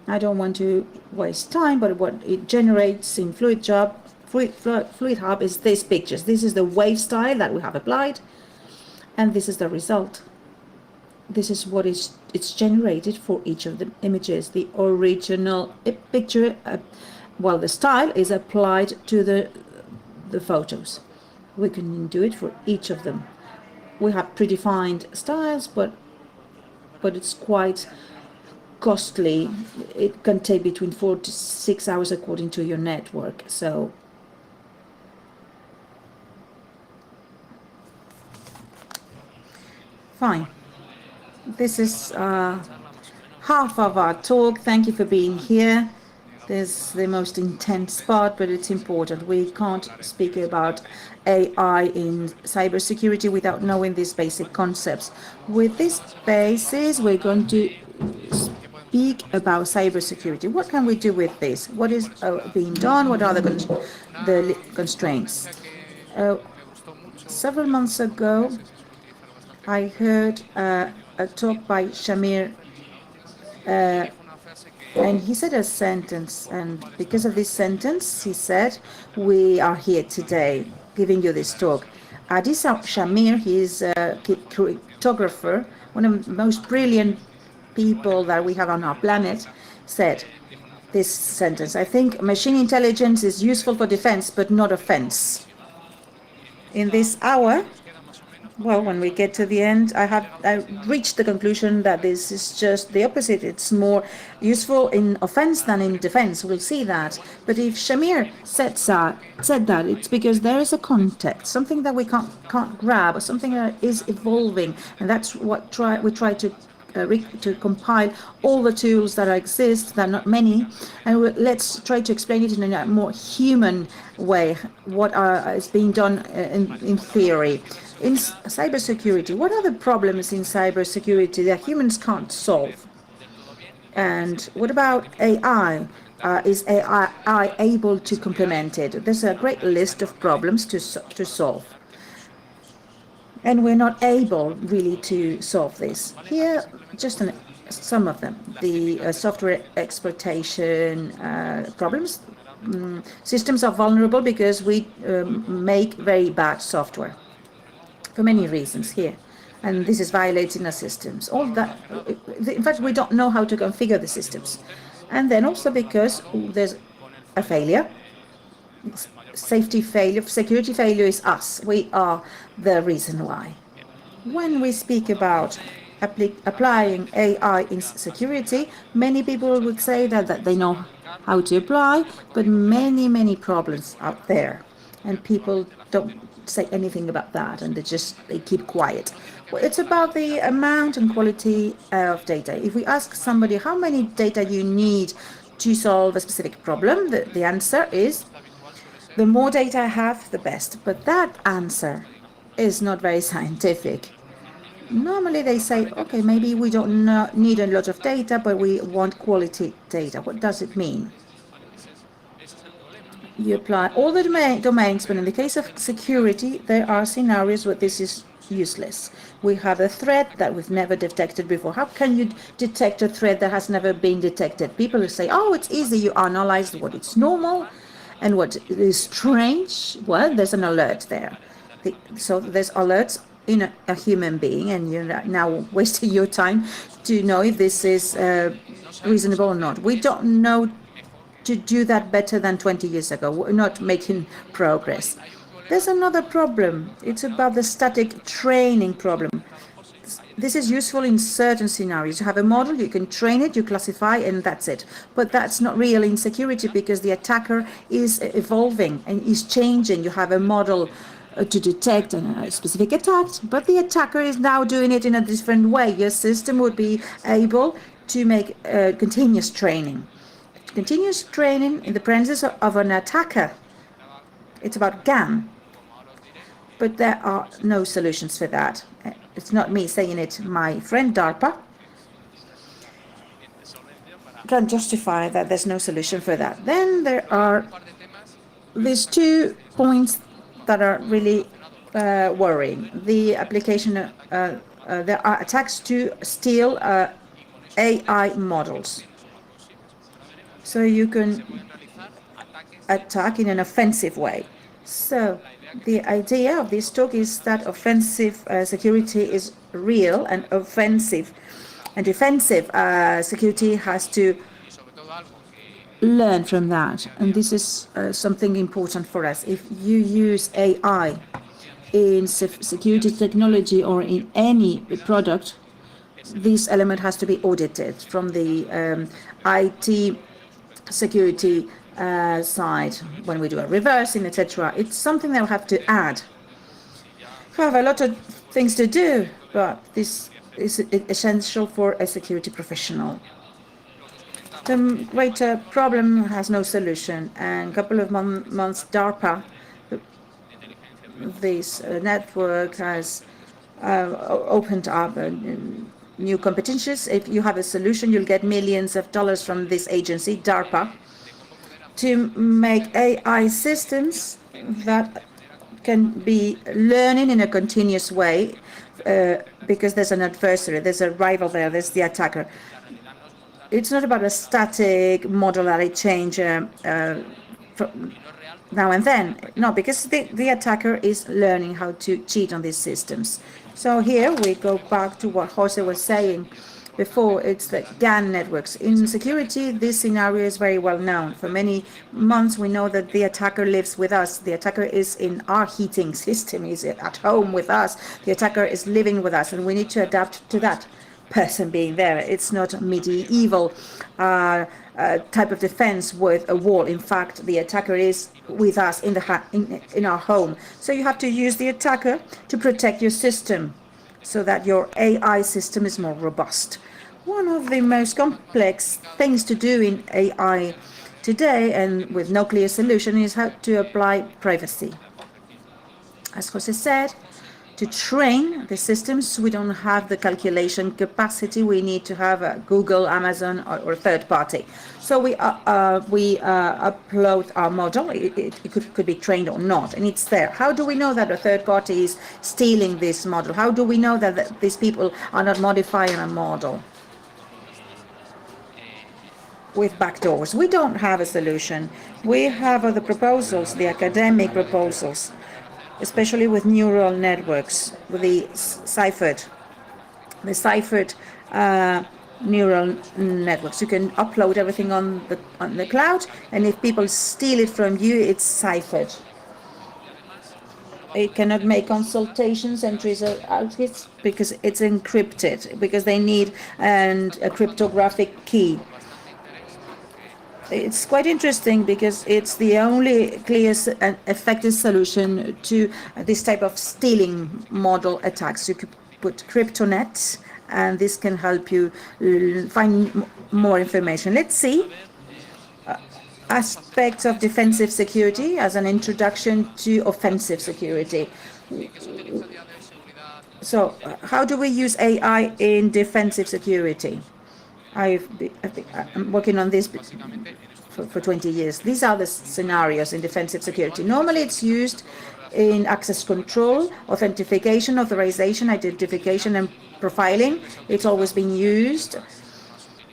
[SPEAKER 3] I don't want to waste time, but what it generates in Fluid Hub is these pictures. This is the wave style that we have applied, and this is the result. This is what it's generated for each of the images. The original picture, well, the style is applied to the photos. We can do it for each of them. We have predefined styles, but it's quite costly. It can take between 4 to 6 hours according to your network. So fine. This is half of our talk. Thank you for being here. This is the most intense part, but it's important. We can't speak about AI in cybersecurity without knowing these basic concepts. With this basis, we're going to speak about cybersecurity. What can we do with this? What is being done? What are the constraints? Several months ago, I heard a talk by Shamir, and he said a sentence, and because of this sentence, he said, we are here today giving you this talk. Adis Shamir, he is a cryptographer, one of the most brilliant people that we have on our planet, said this sentence: I think machine intelligence is useful for defense, but not offense. In this hour, well, when we get to the end, I reached the conclusion that this is just the opposite. It's more useful in offense than in defense. We'll see that. But if Shamir said that, it's because there is a context, something that we can't grab, or something that is evolving, and that's what we try to compile all the tools that exist. There are not many, and let's try to explain it in a more human way. What is being done in theory. In cybersecurity, what are the problems in cybersecurity that humans can't solve? And what about AI? Is AI able to complement it? There's a great list of problems to solve. And we're not able really to solve this. Here, just some of them. The software exploitation problems. Systems are vulnerable because we make very bad software. For many reasons here, and this is violating our systems. All that, in fact, we don't know how to configure the systems, and then also because there's a failure, safety failure, security failure is us. We are the reason why. When we speak about applying AI in security, many people would say that they know how to apply, but many problems out there, and people don't say anything about that, and they keep quiet. Well, it's about the amount and quality of data. If we ask somebody how many data you need to solve a specific problem, the answer is the more data I have, the best. But that answer is not very scientific. Normally they say, okay, maybe we don't need a lot of data, but we want quality data. What does it mean? You apply all the domains, but in the case of security, there are scenarios where this is useless. We have a threat that we've never detected before. How can you detect a threat that has never been detected? People will say, oh, it's easy. You analyze what is normal, And what is strange, well, there's an alert there. So there's alerts in a human being, and you're now wasting your time to know if this is reasonable or not. We don't know to do that better than 20 years ago. We're not making progress. There's another problem. It's about the static training problem. This is useful in certain scenarios. You have a model, you can train it, you classify, and that's it. But that's not real in security because the attacker is evolving and is changing. You have a model to detect a specific attack, but the attacker is now doing it in a different way. Your system would be able to make continuous training. Continuous training in the presence of an attacker. It's about GAN. But there are no solutions for that. It's not me saying it. My friend DARPA can justify that there's no solution for that. Then there are these 2 points that are really worrying. The application, there are attacks to steal AI models. So you can attack in an offensive way. So the idea of this talk is that offensive security is real, and offensive and defensive security has to learn from that. And this is something important for us. If you use AI in security technology or in any product, this element has to be audited from the IT security side when we do a reversing, etc. It's something that we have to add. We have a lot of things to do, but this is essential for a security professional. The greater problem has no solution, and a couple of months DARPA, this network has opened up new competitions. If you have a solution, you'll get millions of dollars from this agency, DARPA, to make AI systems that can be learning in a continuous way because there's an adversary, there's a rival there, there's the attacker. It's not about a static model that I change now and then. No, because the attacker is learning how to cheat on these systems. So here we go back to what Jose was saying before. It's the GAN networks. In security, this scenario is very well known. For many months, we know that the attacker lives with us. The attacker is in our heating system, is at home with us. The attacker is living with us, and we need to adapt to that person being there. It's not medieval type of defense with a wall. In fact, the attacker is with us in our home. So you have to use the attacker to protect your system so that your AI system is more robust. One of the most complex things to do in AI today, and with no clear solution, is how to apply privacy. As Jose said, to train the systems, we don't have the calculation capacity. We need to have Google, Amazon, or third party. So we upload our model. It could be trained or not, and it's there. How do we know that a third party is stealing this model? How do we know that these people are not modifying a model with backdoors? We don't have a solution. We have other proposals, the academic proposals, especially with neural networks, with the ciphered neural networks. You can upload everything on the cloud, and if people steal it from you, it's ciphered. It cannot make consultations, entries or outputs, because it's encrypted, because they need a cryptographic key. It's quite interesting because it's the only clear and effective solution to this type of stealing model attacks. You could put CryptoNet, and this can help you find more information. Let's see aspects of defensive security as an introduction to offensive security. So how do we use AI in defensive security? I'm working on this for 20 years. These are the scenarios in defensive security. Normally it's used in access control, authentication, authorization, identification, and profiling. It's always been used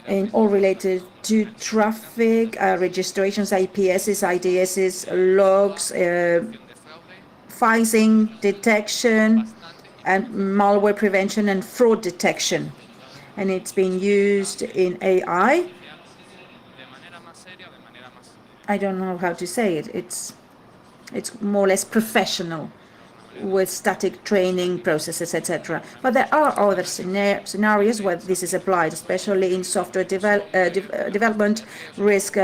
[SPEAKER 3] and all related to traffic, registrations, IPSs, IDSs, logs, phishing detection, and malware prevention and fraud detection. And it's being used in AI. I don't know how to say it. It's more or less professional with static training processes, etc. But there are other scenarios where this is applied, especially in software development, risk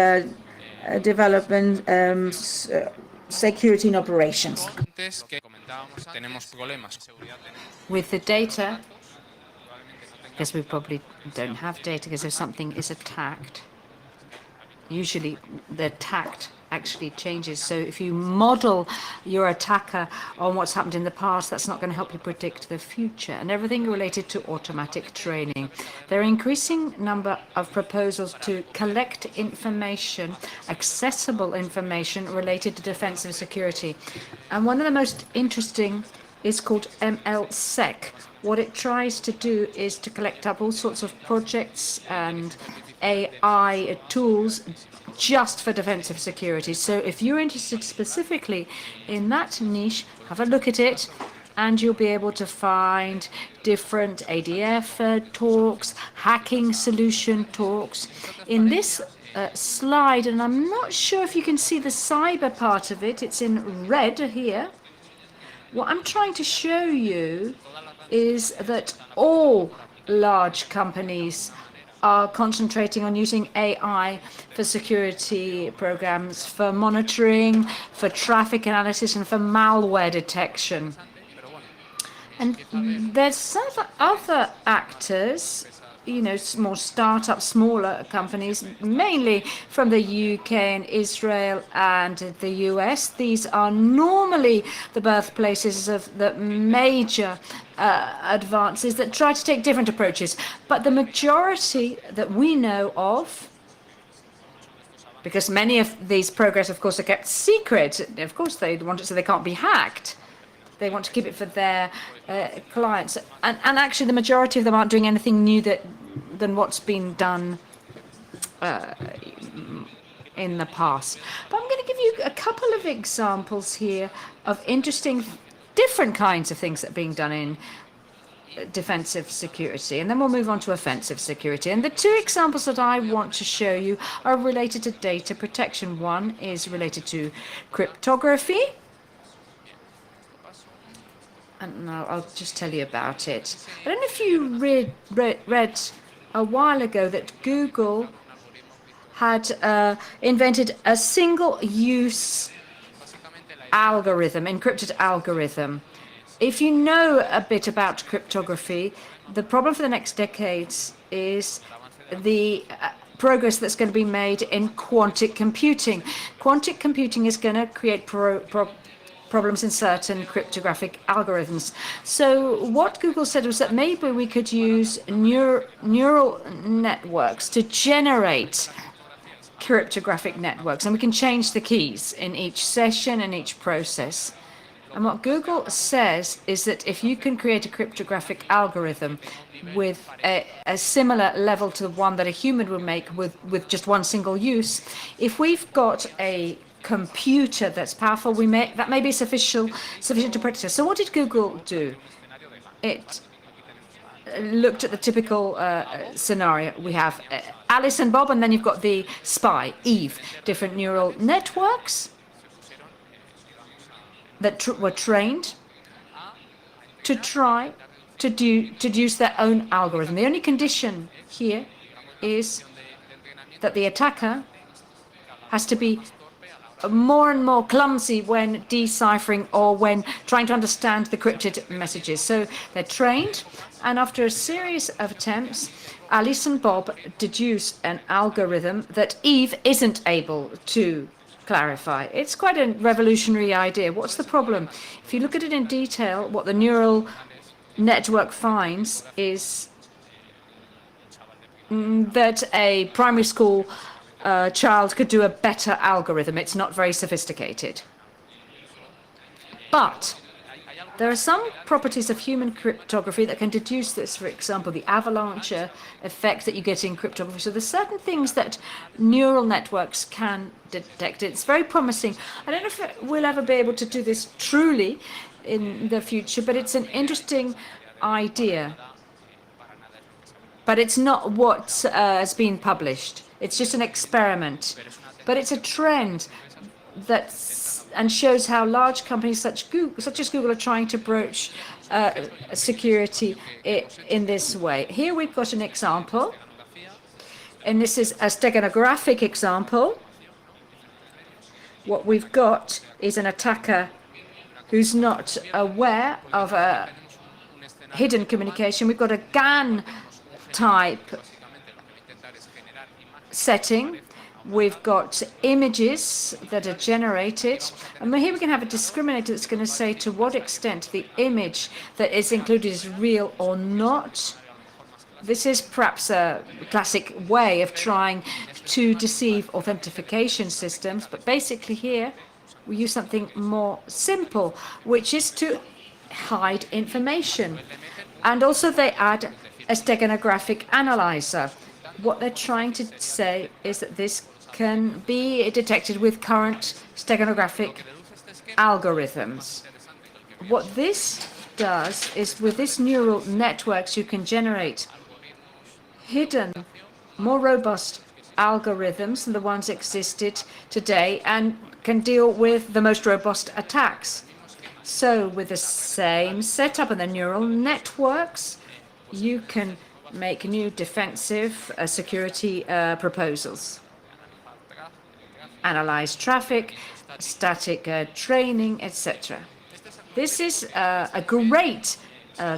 [SPEAKER 3] development, security and operations.
[SPEAKER 2] With the data, because we probably don't have data, because if something is attacked, usually the attacked actually changes. So if you model your attacker on what's happened in the past, that's not going to help you predict the future. And everything related to automatic training. There are increasing number of proposals to collect information, accessible information related to defense and security. And one of the most interesting is called MLSec. What it tries to do is to collect up all sorts of projects and AI tools just for defensive security. So if you're interested specifically in that niche, have a look at it, and you'll be able to find different ADF talks, hacking solution talks. In this slide, and I'm not sure if you can see the cyber part of it, it's in red here. What I'm trying to show you is that all large companies are concentrating on using AI for security programs, for monitoring, for traffic analysis, and for malware detection. And there's other actors, you know, more startup, smaller companies, mainly from the UK and Israel and the US. These are normally the birthplaces of the major advances that try to take different approaches. But the majority that we know of, because many of these programs, of course, are kept secret. Of course, they want it so they can't be hacked. They want to keep it for their clients. And actually, the majority of them aren't doing anything new than what's been done in the past. But I'm going to give you a couple of examples here of interesting, different kinds of things that are being done in defensive security. And then we'll move on to offensive security. And the two examples that I want to show you are related to data protection. One is related to cryptography. And I'll just tell you about it. I don't know if you read a while ago that Google had invented a single-use algorithm, encrypted algorithm. If you know a bit about cryptography, the problem for the next decades is the progress that's going to be made in quantum computing. Quantum computing is going to create problems in certain cryptographic algorithms. So what Google said was that maybe we could use neural networks to generate cryptographic networks, and we can change the keys in each session and each process. And what Google says is that if you can create a cryptographic algorithm with a similar level to the one that a human would make with just one single use, if we've got a computer that's powerful, that may be sufficient to protect us. So what did Google do? It looked at the typical scenario. We have Alice and Bob, and then you've got the spy, Eve. Different neural networks that were trained to try to deduce their own algorithm. The only condition here is that the attacker has to be more and more clumsy when deciphering or when trying to understand the crypted messages. So they're trained, and after a series of attempts, Alice and Bob deduce an algorithm that Eve isn't able to clarify. It's quite a revolutionary idea. What's the problem? If you look at it in detail, what the neural network finds is that a primary school child could do a better algorithm. It's not very sophisticated. But There are some properties of human cryptography that can deduce this, for example, the avalanche effect that you get in cryptography. So there's certain things that neural networks can detect. It's very promising. I don't know if we'll ever be able to do this truly in the future, but it's an interesting idea. But it's not what has been published. It's just an experiment. But it's a trend and shows how large companies such as Google are trying to broach security in this way. Here we've got an example, and this is a steganographic example. What we've got is an attacker who's not aware of a hidden communication. We've got a GAN type setting. We've got images that are generated. And here we can have a discriminator that's going to say to what extent the image that is included is real or not. This is perhaps a classic way of trying to deceive authentication systems. But basically here, we use something more simple, which is to hide information. And also they add a steganographic analyzer. What they're trying to say is that this can be detected with current steganographic algorithms. What this does is with this neural networks, you can generate hidden, more robust algorithms than the ones existed today and can deal with the most robust attacks. So with the same setup and the neural networks, you can make new defensive security proposals. Analyze traffic, static training, etc. This is a great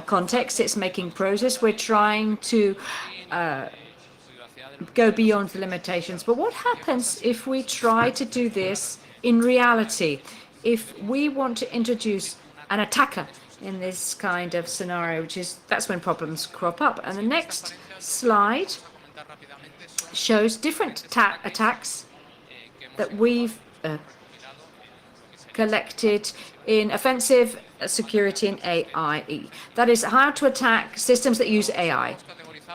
[SPEAKER 2] context. It's making progress. We're trying to go beyond the limitations. But what happens if we try to do this in reality? If we want to introduce an attacker in this kind of scenario, that's when problems crop up. And the next slide shows different attacks that we've collected in offensive security and AIE. That is how to attack systems that use AI.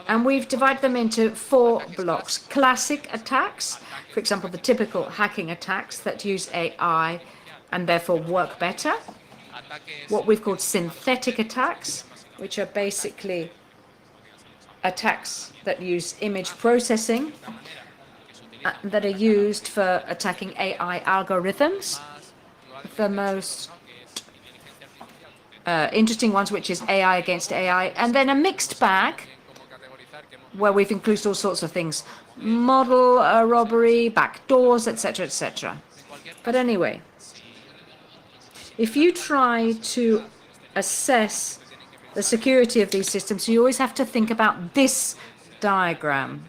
[SPEAKER 2] And we've divided them into 4 blocks. Classic attacks, for example, the typical hacking attacks that use AI and therefore work better. What we've called synthetic attacks, which are basically attacks that use image processing that are used for attacking AI algorithms. The most interesting ones, which is AI against AI, and then a mixed bag where we've included all sorts of things, model robbery, backdoors, etc., etc. But anyway, if you try to assess the security of these systems, you always have to think about this diagram.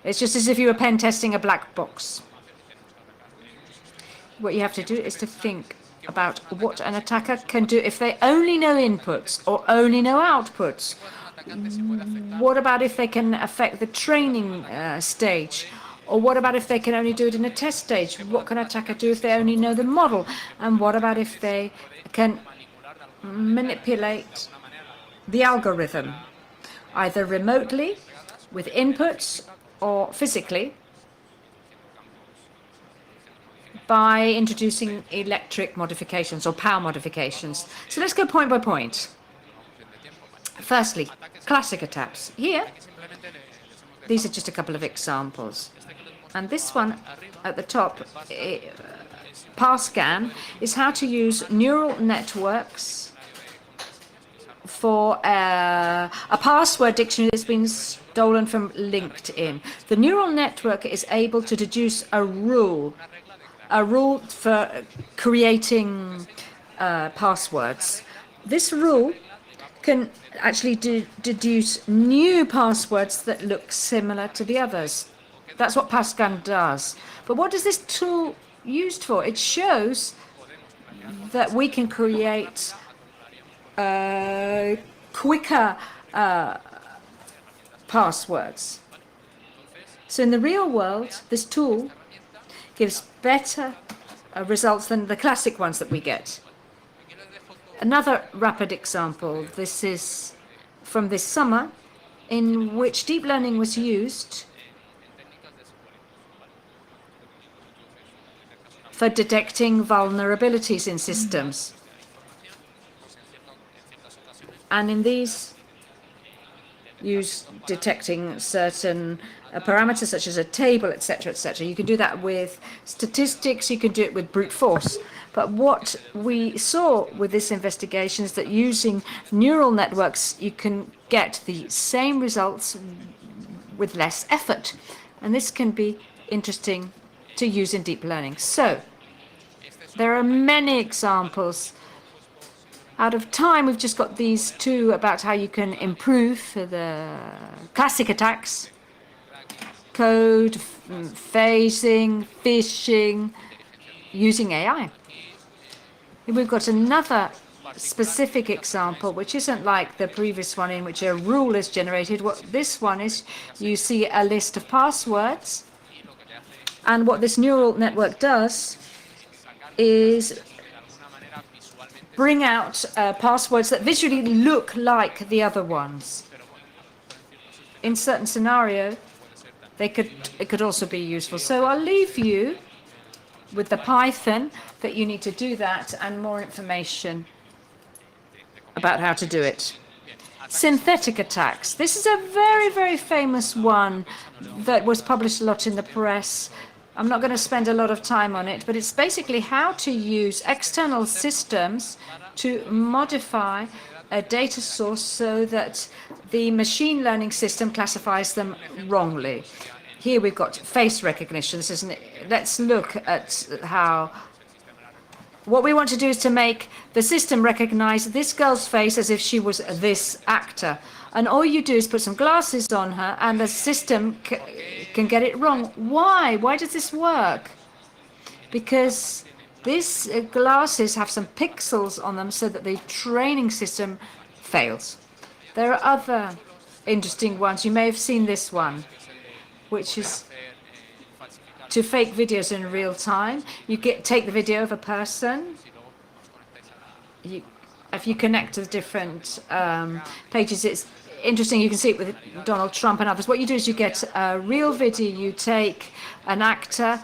[SPEAKER 2] It's just as if you were pen testing a black box. What you have to do is to think about what an attacker can do if they only know inputs or only know outputs. What about if they can affect the training stage? Or what about if they can only do it in a test stage? What can an attacker do if they only know the model? And what about if they can manipulate the algorithm, either remotely, with inputs, or physically, by introducing electric modifications or power modifications? So let's go point by point. Firstly, classic attacks. Here, these are just a couple of examples. And this one at the top, PassScan, is how to use neural networks for a password dictionary that's been stolen from LinkedIn. The neural network is able to deduce a rule for creating passwords. This rule can actually deduce new passwords that look similar to the others. That's what PassScan does. But what is this tool used for? It shows that we can create quicker passwords. So in the real world, this tool gives better results than the classic ones that we get. Another rapid example, this is from this summer, in which deep learning was used for detecting vulnerabilities in systems. And in these, use detecting certain parameters such as a table, etc., etc. You can do that with statistics, you can do it with brute force. But what we saw with this investigation is that using neural networks, you can get the same results with less effort. And this can be interesting to use in deep learning. So there are many examples. Out of time, we've just got these two about how you can improve the classic attacks, code, phasing, phishing, using AI. We've got another specific example, which isn't like the previous one in which a rule is generated. What this one is, you see a list of passwords, and what this neural network does is bring out passwords that visually look like the other ones. In certain scenario, it could also be useful. So I'll leave you with the Python that you need to do that and more information about how to do it. Synthetic attacks. This is a very, very famous one that was published a lot in the press. I'm not going to spend a lot of time on it, but it's basically how to use external systems to modify a data source so that the machine learning system classifies them wrongly. Here we've got face recognition. Let's look at how. What we want to do is to make the system recognize this girl's face as if she was this actor. And all you do is put some glasses on her and the system can get it wrong. Why? Why does this work? Because these glasses have some pixels on them so that the training system fails. There are other interesting ones. You may have seen this one, which is to fake videos in real time. You take the video of a person. If you connect to the different pages, it's interesting. You can see it with Donald Trump and others. What you do is you get a real video. You take an actor,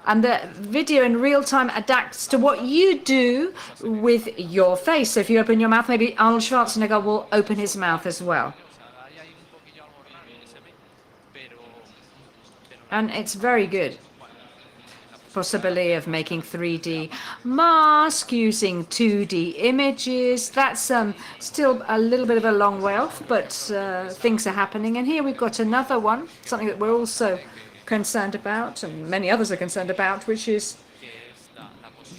[SPEAKER 2] and the video in real time adapts to what you do with your face. So if you open your mouth, maybe Arnold Schwarzenegger will open his mouth as well. And it's very good. Possibility of making 3D mask using 2D images. That's still a little bit of a long way off, but things are happening. And here we've got another one, something that we're also concerned about, and many others are concerned about, which is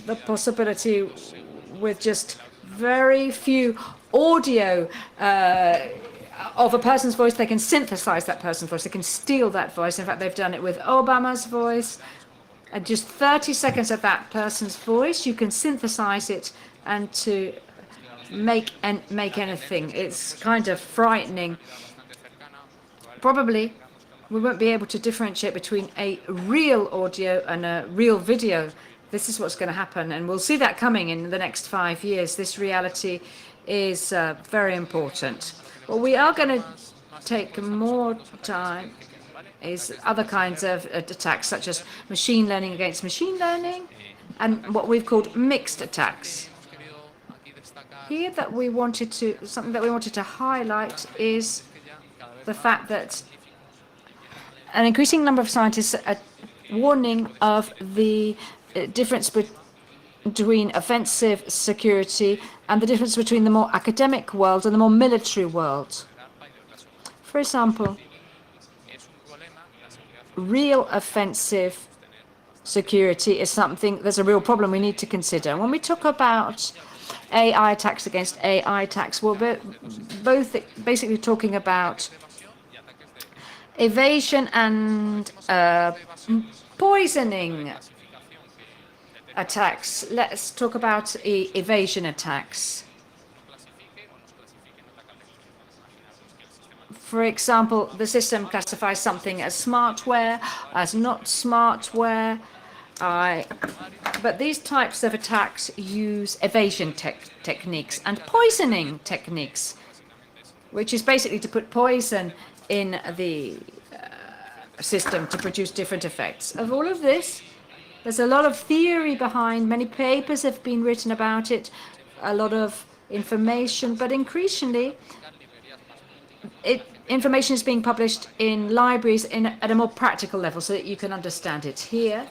[SPEAKER 2] the possibility with just very few audio of a person's voice, they can synthesize that person's voice. They can steal that voice. In fact, they've done it with Obama's voice. And just 30 seconds of that person's voice, you can synthesize it and to make anything. It's kind of frightening. Probably we won't be able to differentiate between a real audio and a real video. This is what's going to happen, and we'll see that coming in the next 5 years. This reality is very important. What we are going to take more time is other kinds of attacks, such as machine learning against machine learning, and what we've called mixed attacks. Here something that we wanted to highlight is the fact that an increasing number of scientists are warning of the difference between offensive security and the difference between the more academic world and the more military world. For example, real offensive security is something that's a real problem we need to consider. When we talk about AI attacks against AI attacks, we're both basically talking about evasion and poisoning attacks. Let's talk about evasion attacks. For example, the system classifies something as smartware, as not smartware, But these types of attacks use evasion techniques and poisoning techniques, which is basically to put poison in the system to produce different effects. Of all of this, there's a lot of theory behind. Many papers have been written about it, a lot of information, but increasingly, information is being published in libraries at a more practical level so that you can understand it. Here,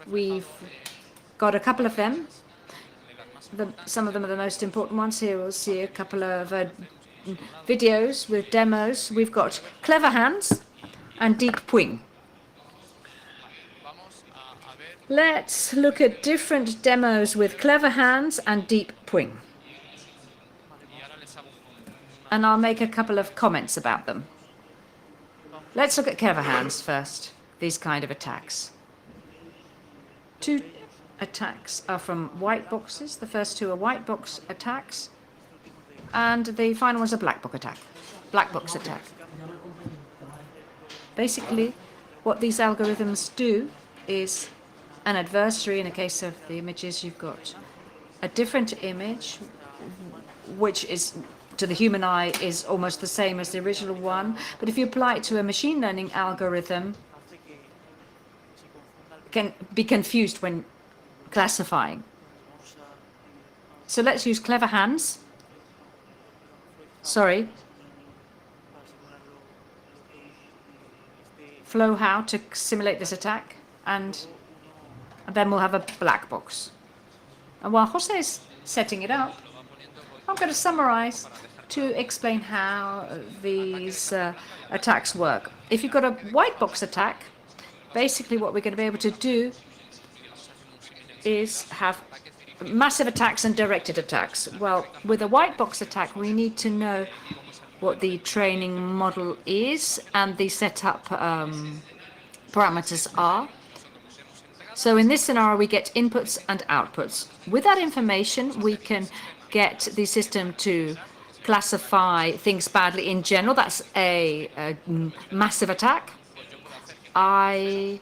[SPEAKER 2] we've got a couple of them. Some of them are the most important ones. Here we'll see a couple of videos with demos. We've got Clever Hands and Deep Pwing. Let's look at different demos with Clever Hands and Deep Pwing. And I'll make a couple of comments about them. Let's look at Clever Hands first, these kind of attacks. Two attacks are from white boxes. The first two are white box attacks, and the final one's a black box attack. Basically, what these algorithms do is an adversary. In the case of the images, you've got a different image, which is to the human eye is almost the same as the original one. But if you apply it to a machine learning algorithm, it can be confused when classifying. So let's use Clever Hands. Sorry. Flow how to simulate this attack, and then we'll have a black box. And while Jose is setting it up, I'm going to summarize to explain how these attacks work. If you've got a white box attack, basically what we're going to be able to do is have massive attacks and directed attacks. Well, with a white box attack, we need to know what the training model is and the setup parameters are. So in this scenario, we get inputs and outputs. With that information, we can get the system to classify things badly in general. That's a massive attack. I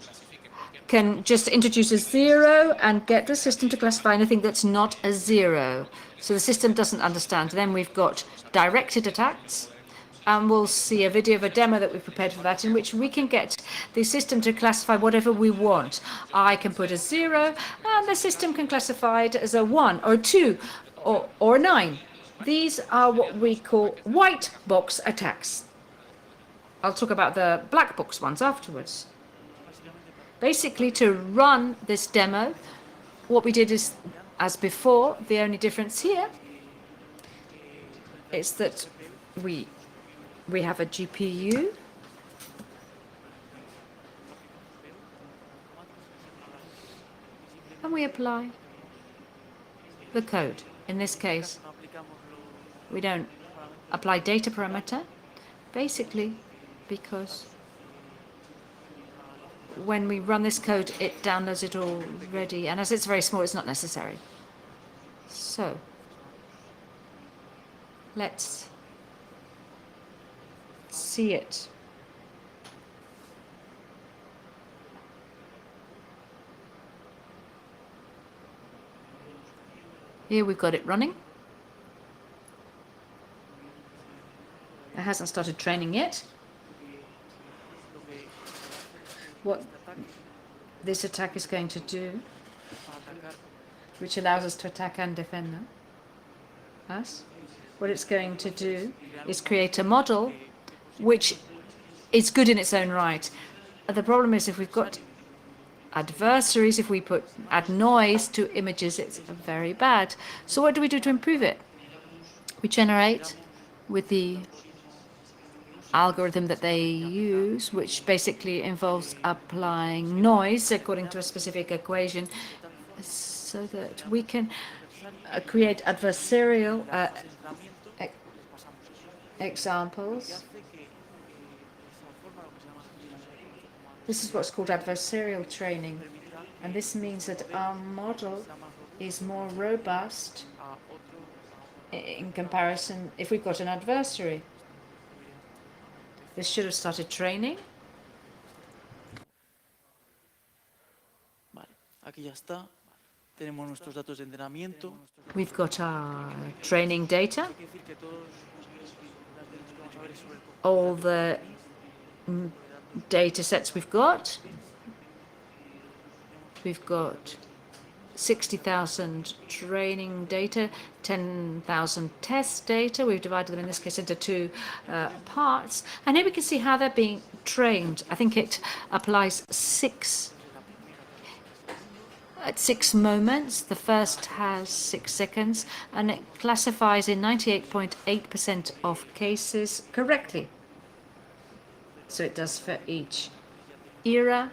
[SPEAKER 2] can just introduce a 0 and get the system to classify anything that's not a 0. So the system doesn't understand. Then we've got directed attacks. And we'll see a video of a demo that we've prepared for that, in which we can get the system to classify whatever we want. I can put a 0, and the system can classify it as a 1 or 2 or 9. These are what we call white box attacks. I'll talk about the black box ones afterwards. Basically, to run this demo, what we did is, as before, the only difference here is that we have a GPU. And we apply the code. In this case, we don't apply data parameter, basically because when we run this code, it downloads it already, and as it's very small, it's not necessary. So let's see it. Here we've got it running. It hasn't started training yet. What this attack is going to do, which allows us to attack and defend us, what it's going to do is create a model which is good in its own right. The problem is if we've got adversaries, if we add noise to images, it's very bad. So what do we do to improve it? We generate with the algorithm that they use, which basically involves applying noise according to a specific equation, so that we can create adversarial examples. This is what's called adversarial training, and this means that our model is more robust in comparison if we've got an adversary. This should have started training.
[SPEAKER 4] Aquí ya está. Tenemos nuestros datos de entrenamiento.
[SPEAKER 2] We've got our training data,
[SPEAKER 4] Hay que decir que todos los datos que vamos a ver es sobre el
[SPEAKER 2] all the data sets we've got. We've got 60,000 training data, 10,000 test data. We've divided them in this case into two parts. And here we can see how they're being trained. I think it applies at 6 moments. The first has 6 seconds, and it classifies in 98.8% of cases correctly. So it does for each era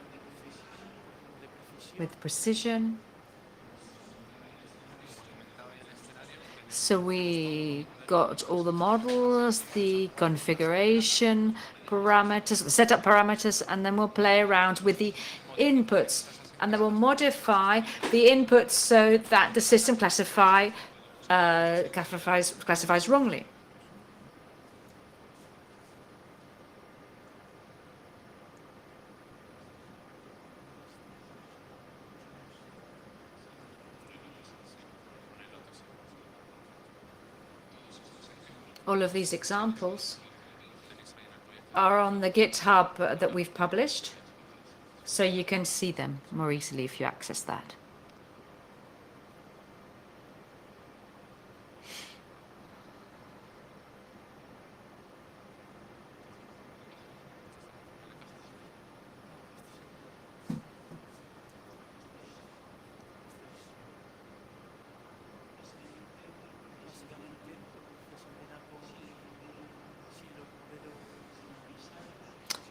[SPEAKER 2] with precision. So we got all the models, the configuration parameters, the setup parameters, and then we'll play around with the inputs. And then we'll modify the inputs so that the system classifies wrongly. All of these examples are on the GitHub that we've published, so you can see them more easily if you access that.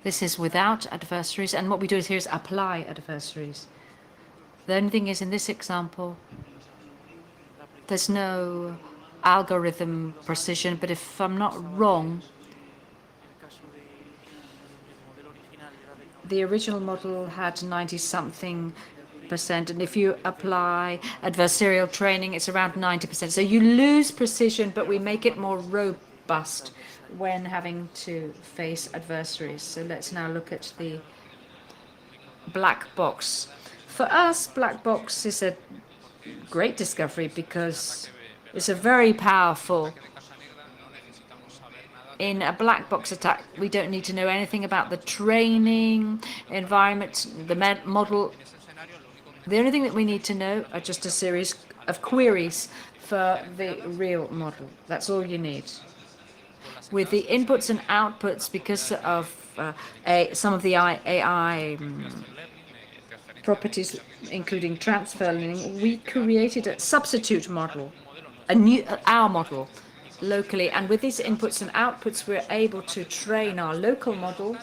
[SPEAKER 2] This is without adversaries, and what we do is here is apply adversaries. The only thing is, in this example, there's no algorithm precision, but if I'm not wrong, the original model had 90-something%, and if you apply adversarial training, it's around 90%. So you lose precision, but we make it more robust when having to face adversaries. So let's now look at the black box. For us, black box is a great discovery because it's a very powerful. In a black box attack, we don't need to know anything about the training environment, the model. The only thing that we need to know are just a series of queries for the real model. That's all you need. With the inputs and outputs, because of some of the AI properties, including transfer learning, we created a substitute model, our model, locally. And with these inputs and outputs, we're able to train our local model.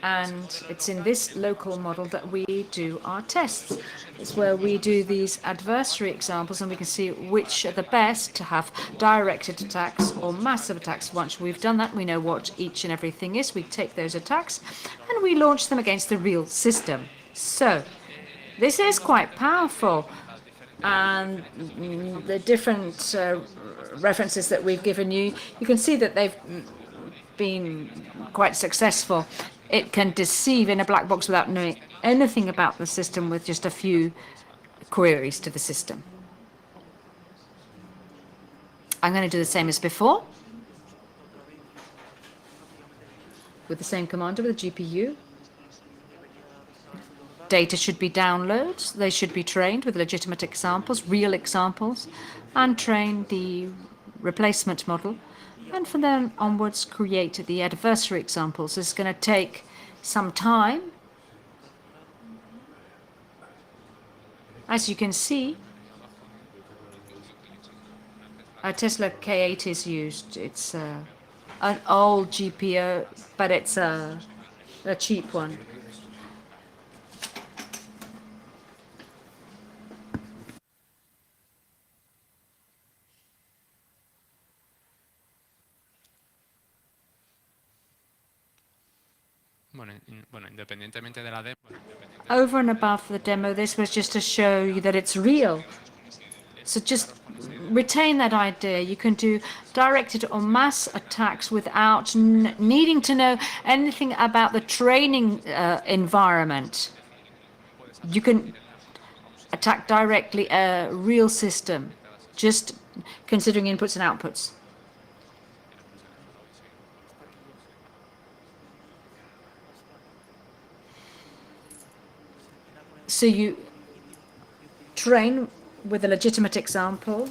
[SPEAKER 2] And it's in this local model that we do our tests. It's where we do these adversary examples, and we can see which are the best to have directed attacks or massive attacks. Once we've done that, we know what each and everything is. We take those attacks and we launch them against the real system. So this is quite powerful. And the different references that we've given you, you can see that they've been quite successful. It can deceive in a black box without knowing anything about the system with just a few queries to the system. I'm going to do the same as before with the same commander with the GPU. Data should be downloaded. They should be trained with legitimate examples, real examples, and train the replacement model. And from then onwards, create the adversary examples. It's going to take some time. As you can see, a Tesla K8 is used. It's an old GPU, but it's a cheap one. Over and above the demo, this was just to show you that it's real. So just retain that idea. You can do directed or mass attacks without needing to know anything about the training environment. You can attack directly a real system, just considering inputs and outputs. So you train with a legitimate example.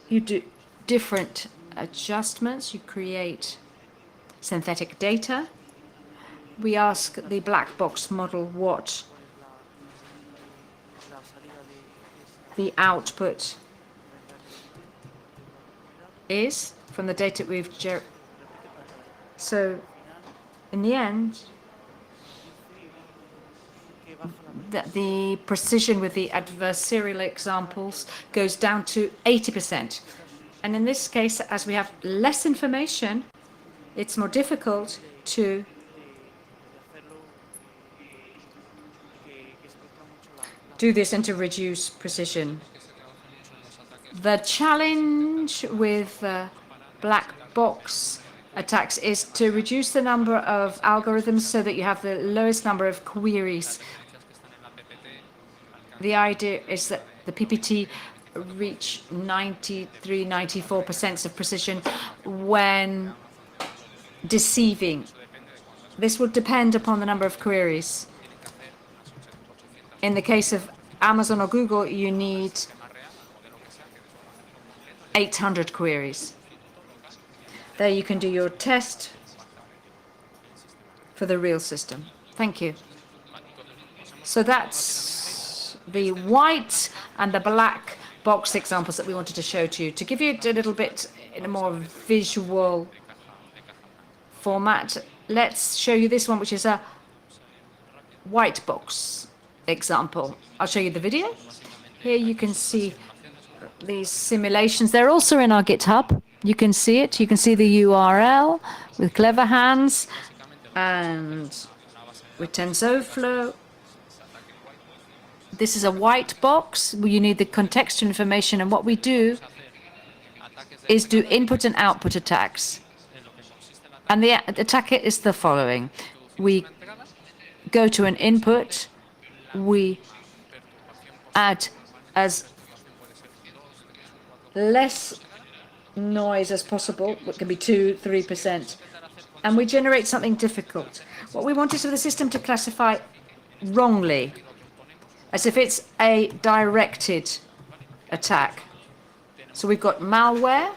[SPEAKER 2] You do different adjustments. You create synthetic data. We ask the black box model what the output is from the data we've generated. So in the end, the precision with the adversarial examples goes down to 80%. And in this case, as we have less information, it's more difficult to do this and to reduce precision. The challenge with black box attacks is to reduce the number of algorithms so that you have the lowest number of queries. The idea is that the PPT reach 93, 94% of precision when deceiving. This will depend upon the number of queries. In the case of Amazon or Google, you need 800 queries. There you can do your test for the real system. Thank you. So that's the white and the black box examples that we wanted to show to you. To give you a little bit in a more visual format, let's show you this one, which is a white box example. I'll show you the video. Here you can see these simulations. They're also in our GitHub. You can see it. You can see the URL with Clever Hands and with TensorFlow. This is a white box where you need the contextual information, and what we do is do input and output attacks. And the attack is the following. We go to an input, we add as less noise as possible, it can be 2-3%, and we generate something difficult. What we want is for the system to classify wrongly, as if it's a directed attack. So we've got malware.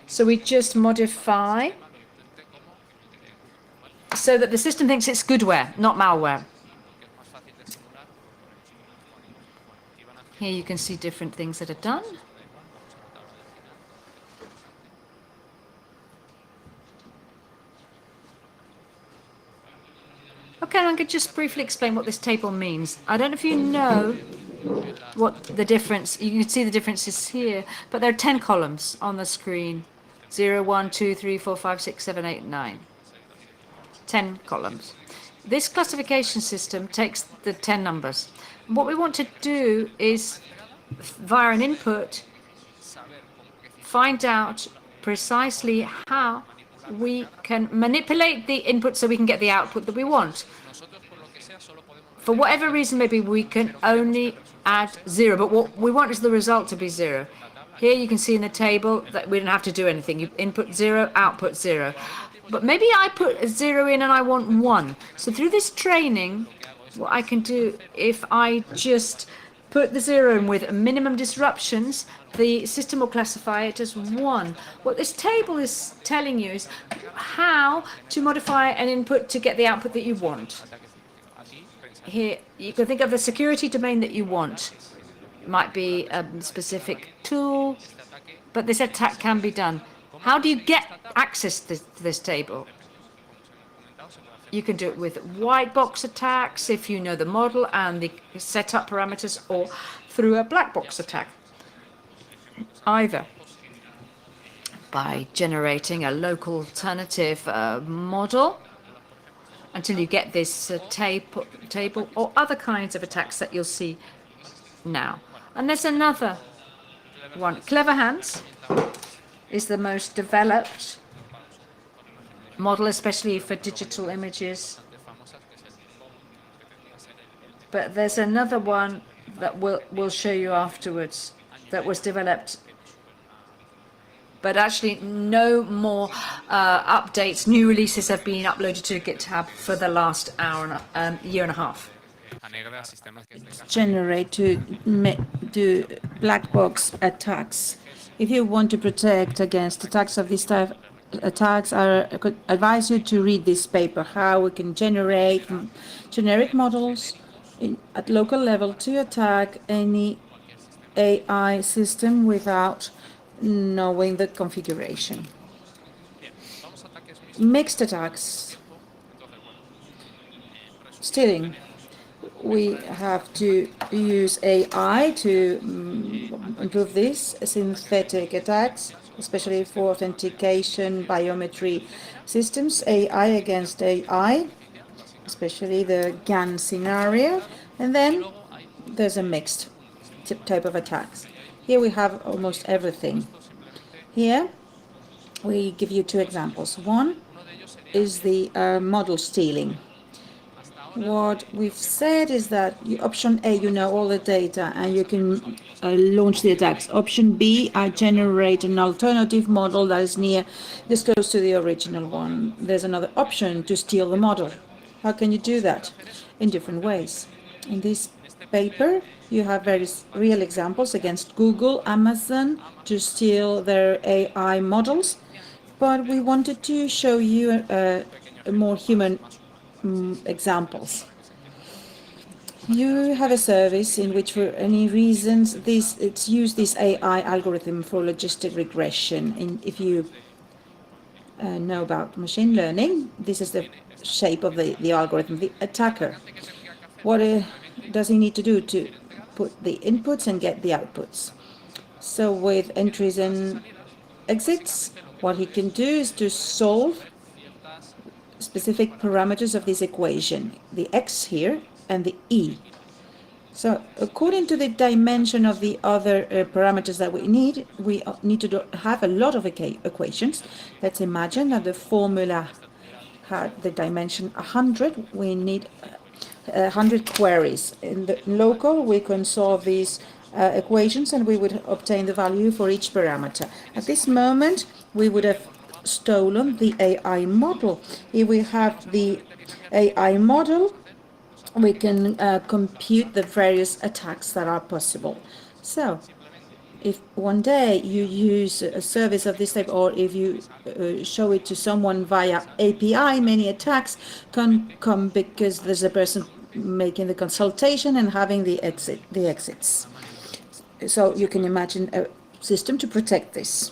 [SPEAKER 2] So we just modify so that the system thinks it's goodware, not malware. Here you can see different things that are done. Okay, I'm going to just briefly explain what this table means. I don't know if you know what the difference, you can see the differences here, but there are 10 columns on the screen. 0, 1, 2, 3, 4, 5, 6, 7, 8, 9. 10 columns. This classification system takes the 10 numbers. What we want to do is, via an input, find out precisely how we can manipulate the input so we can get the output that we want. For whatever reason, maybe we can only add 0, but what we want is the result to be 0. Here you can see in the table that we don't have to do anything. You input 0, output 0. But maybe I put a 0 in and I want 1. So through this training, what I can do, if I just put the 0 in with minimum disruptions, the system will classify it as 1. What this table is telling you is how to modify an input to get the output that you want. Here, you can think of the security domain that you want. It might be a specific tool, but this attack can be done. How do you get access to this table? You can do it with white box attacks if you know the model and the setup parameters, or through a black box attack. Either by generating a local alternative model until you get this table, or other kinds of attacks that you'll see now. And there's another one. Clever Hands is the most developed model, especially for digital images. But there's another one that we'll show you afterwards that was developed. But actually, no more updates, new releases have been uploaded to GitHub for the last year and a half.
[SPEAKER 3] Generate to do black box attacks. If you want to protect against attacks of this type, I could advise you to read this paper, how we can generate generic models at local level to attack any AI system without knowing the configuration. Mixed attacks. Stealing. We have to use AI to improve this. Synthetic attacks, especially for authentication, biometry systems, AI against AI, especially the GAN scenario. And then there's a mixed type of attacks. Here we have almost everything. Here we give you two examples. One is the model stealing. What we've said is that option A, you know all the data and you can launch the attacks. Option B, I generate an alternative model that is this close to the original one. There's another option to steal the model. How can you do that? In different ways. In this paper, you have various real examples against Google, Amazon to steal their AI models. But we wanted to show you more human examples. You have a service in which, for any reasons, it's used this AI algorithm for logistic regression. And if you know about machine learning, this is the shape of the algorithm. The attacker, what does he need to do to put the inputs and get the outputs? So with entries and exits, what he can do is to solve specific parameters of this equation, the x here and the e. So according to the dimension of the other parameters that we need to have a lot of equations. Let's imagine that the formula had the dimension 100. We need 100 queries. In the local, we can solve these equations and we would obtain the value for each parameter. At this moment, we would have stolen the AI model. If we have the AI model, we can compute the various attacks that are possible. So if one day you use a service of this type, or if you show it to someone via API, many attacks can come because there's a person making the consultation and having the exits. So you can imagine a system to protect this.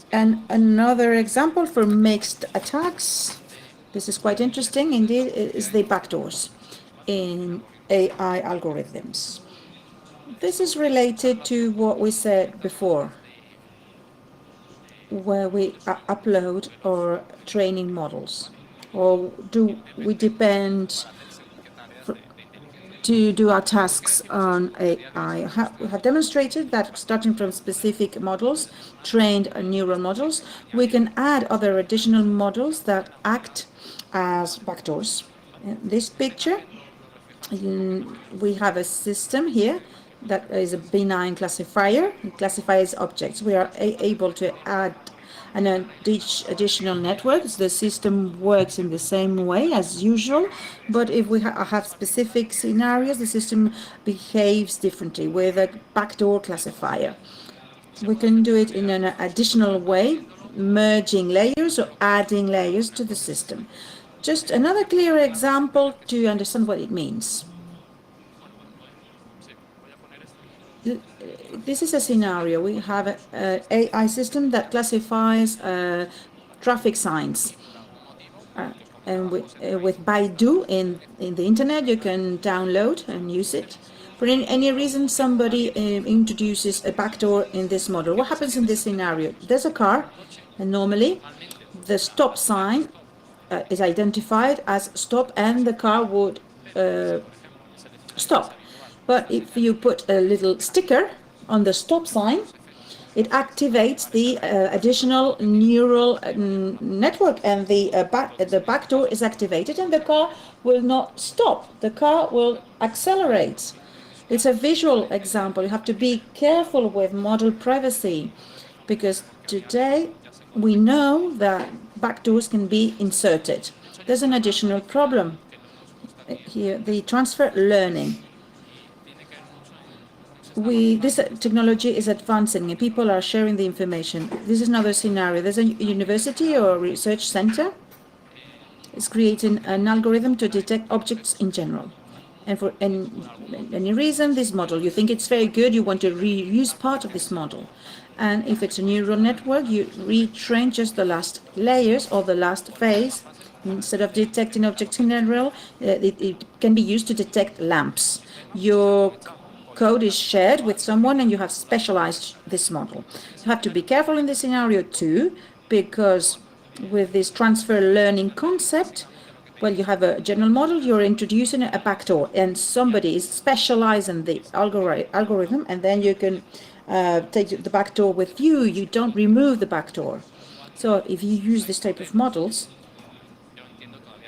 [SPEAKER 3] And another example for mixed attacks, this is quite interesting indeed, is the backdoors in AI algorithms. This is related to what we said before, where we upload our training models, or do we depend to do our tasks on AI. We have demonstrated that starting from specific models, trained neural models, we can add other additional models that act as backdoors. In this picture, we have a system here that is a benign classifier. It classifies objects. We are able to add an additional network. The system works in the same way as usual, but if we have specific scenarios, the system behaves differently with a backdoor classifier. We can do it in an additional way, merging layers or adding layers to the system. Just another clear example to understand what it means. This is a scenario. We have an AI system that classifies traffic signs. And with Baidu in the internet, you can download and use it. For any reason, somebody introduces a backdoor in this model. What happens in this scenario? There's a car, and normally the stop sign is identified as stop, and the car would stop. But if you put a little sticker on the stop sign, it activates the additional neural network, and the back door is activated, and the car will not stop. The car will accelerate. It's a visual example. You have to be careful with model privacy, because today we know that backdoors can be inserted. There's an additional problem here, the transfer learning. This technology is advancing and people are sharing the information. This is another scenario. There's a university or research center. It's creating an algorithm to detect objects in general. And for any reason, this model, you think it's very good, you want to reuse part of this model. And if it's a neural network, you retrain just the last layers or the last phase. Instead of detecting objects in general, it can be used to detect lamps. Your code is shared with someone and you have specialized this model. You have to be careful in this scenario too, because with this transfer learning concept, well, you have a general model, you're introducing a backdoor, and somebody is specializing the algorithm, and then you can take the backdoor with you. You don't remove the backdoor. So if you use this type of models,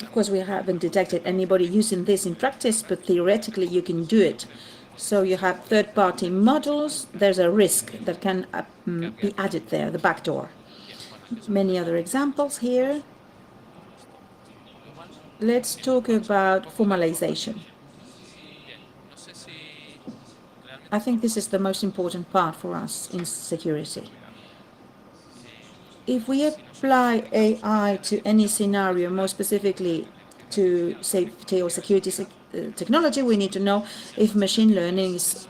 [SPEAKER 3] of course, we haven't detected anybody using this in practice, but theoretically you can do it. So you have third-party models. There's a risk that can be added there, the backdoor. Many other examples here. Let's talk about formalization. I think this is the most important part for us in security. If we apply AI to any scenario, more specifically to safety or security technology, we need to know if machine learning is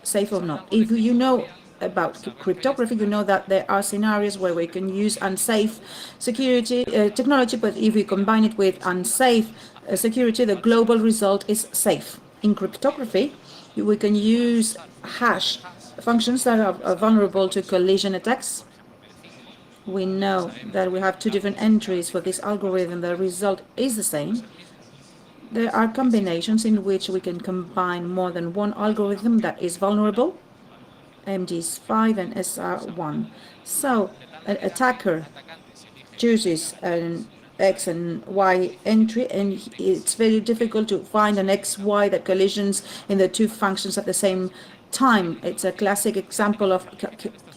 [SPEAKER 3] safe or not. If you know about cryptography, you know that there are scenarios where we can use unsafe security technology, but if we combine it with unsafe security, the global result is safe. In cryptography, we can use hash functions that are vulnerable to collision attacks. We know that we have two different entries for this algorithm. The result is the same. There are combinations in which we can combine more than one algorithm that is vulnerable, MD5 and SR1. So an attacker chooses an X and Y entry, and it's very difficult to find an XY that collisions in the two functions at the same time. It's a classic example of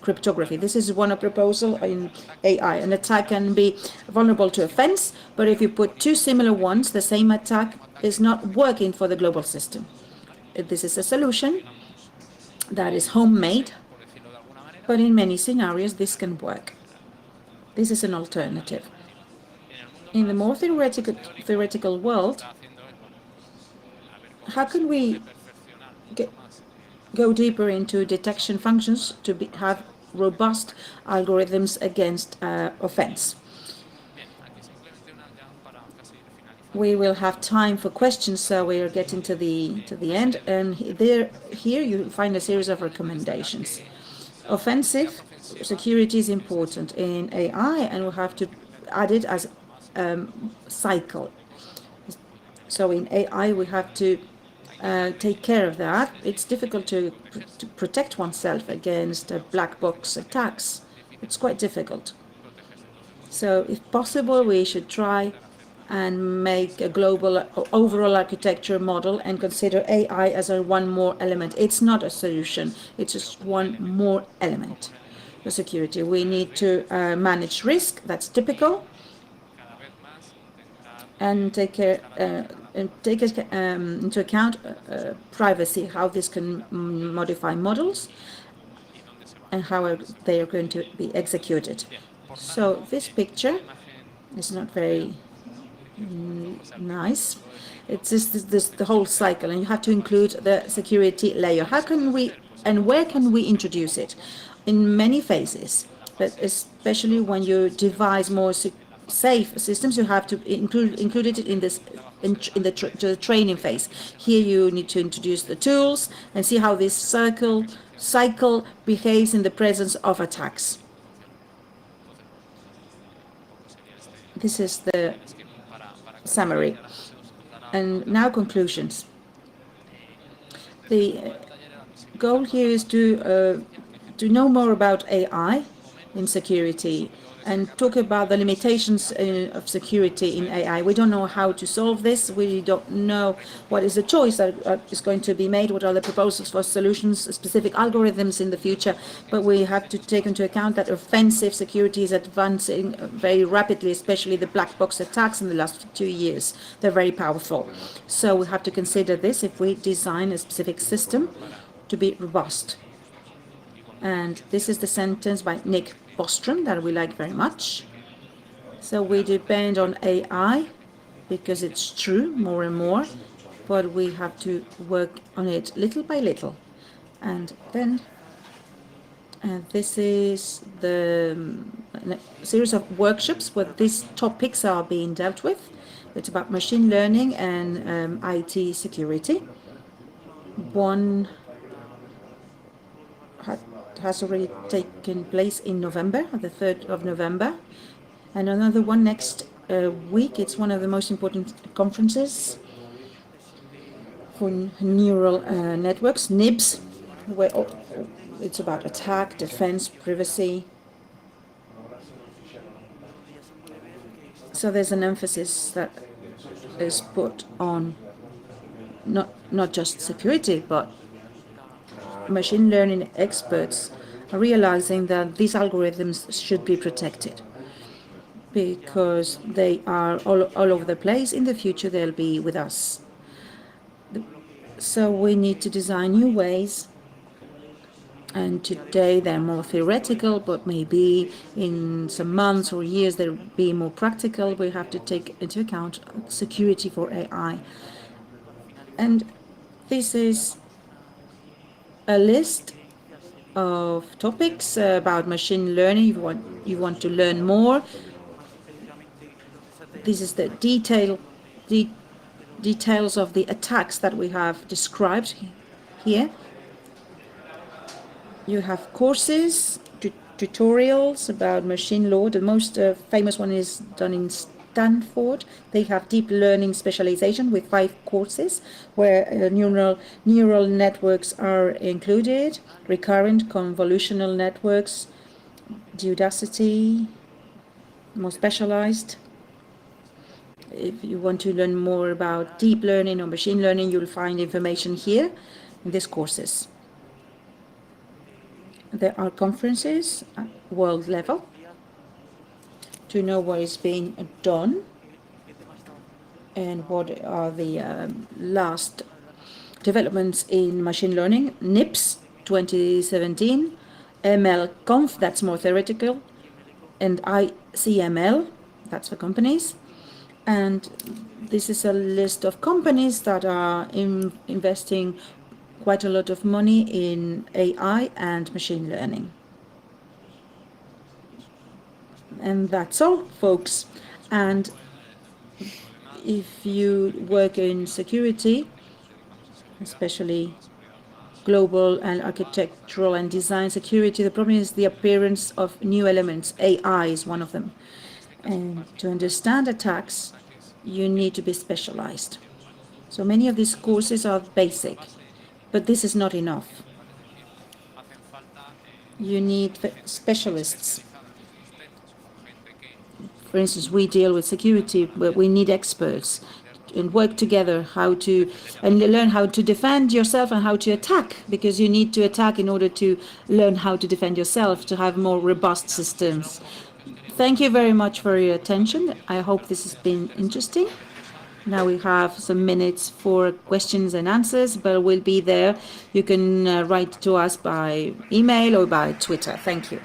[SPEAKER 3] cryptography. This is one proposal in AI. An attack can be vulnerable to offense, but if you put two similar ones, the same attack is not working for the global system. This is a solution that is homemade, but in many scenarios this can work. This is an alternative. In the more theoretical world, how can we go deeper into detection functions to have robust algorithms against offense? We will have time for questions, so we are getting to the end. And here you find a series of recommendations. Offensive security is important in AI, and we have to add it as cycle. So in AI, we have to take care of that. It's difficult to protect oneself against black box attacks. It's quite difficult. So if possible, we should try and make a global overall architecture model and consider AI as one more element. It's not a solution, it's just one more element for security. We need to manage risk, that's typical, and take into account privacy, how this can modify models and how they are going to be executed. So this picture is not very nice. It's just the whole cycle, and you have to include the security layer. How can we and where can we introduce it? In many phases, but especially when you devise more safe systems, you have to include it in this in the training phase. Here you need to introduce the tools and see how this cycle behaves in the presence of attacks. This is the summary. And now conclusions. The goal here is to to know more about AI in security and talk about the limitations of security in AI. We don't know how to solve this. We don't know what is the choice that is going to be made, what are the proposals for solutions, specific algorithms in the future. But we have to take into account that offensive security is advancing very rapidly, especially the black box attacks in the last 2 years. They're very powerful. So we have to consider this if we design a specific system to be robust. And this is the sentence by Nick Bostrom that we like very much. So we depend on AI because it's true more and more, but we have to work on it little by little. And then this is the series of workshops where these topics are being dealt with. It's about machine learning and IT security. One has already taken place in November, the 3rd of November, and another one next week. It's one of the most important conferences for neural networks, NIBS, where it's about attack, defense, privacy. So there's an emphasis that is put on not just security, but machine learning experts are realizing that these algorithms should be protected because they are all over the place. In the future, they'll be with us. So we need to design new ways. And today they're more theoretical, but maybe in some months or years they'll be more practical. We have to take into account security for AI. And this is a list of topics about machine learning. You want to learn more. This is the details of the attacks that we have described here. You have courses, tutorials about machine law. The most famous one is done in Stanford. They have deep learning specialization with 5 courses where neural networks are included, recurrent convolutional networks, geodesity, more specialized. If you want to learn more about deep learning or machine learning, you'll find information here in these courses. There are conferences at world level to know what is being done and what are the last developments in machine learning. NIPS 2017, MLConf, that's more theoretical, and ICML, that's for companies. And this is a list of companies that are investing quite a lot of money in AI and machine learning. And that's all, folks. And if you work in security, especially global and architectural and design security, the problem is the appearance of new elements. AI is one of them. And to understand attacks, you need to be specialized. So many of these courses are basic, but this is not enough. You need specialists. For instance, we deal with security, but we need experts and work together and learn how to defend yourself and how to attack, because you need to attack in order to learn how to defend yourself, to have more robust systems. Thank you very much for your attention. I hope this has been interesting. Now we have some minutes for questions and answers, but we'll be there. You can write to us by email or by Twitter. Thank you.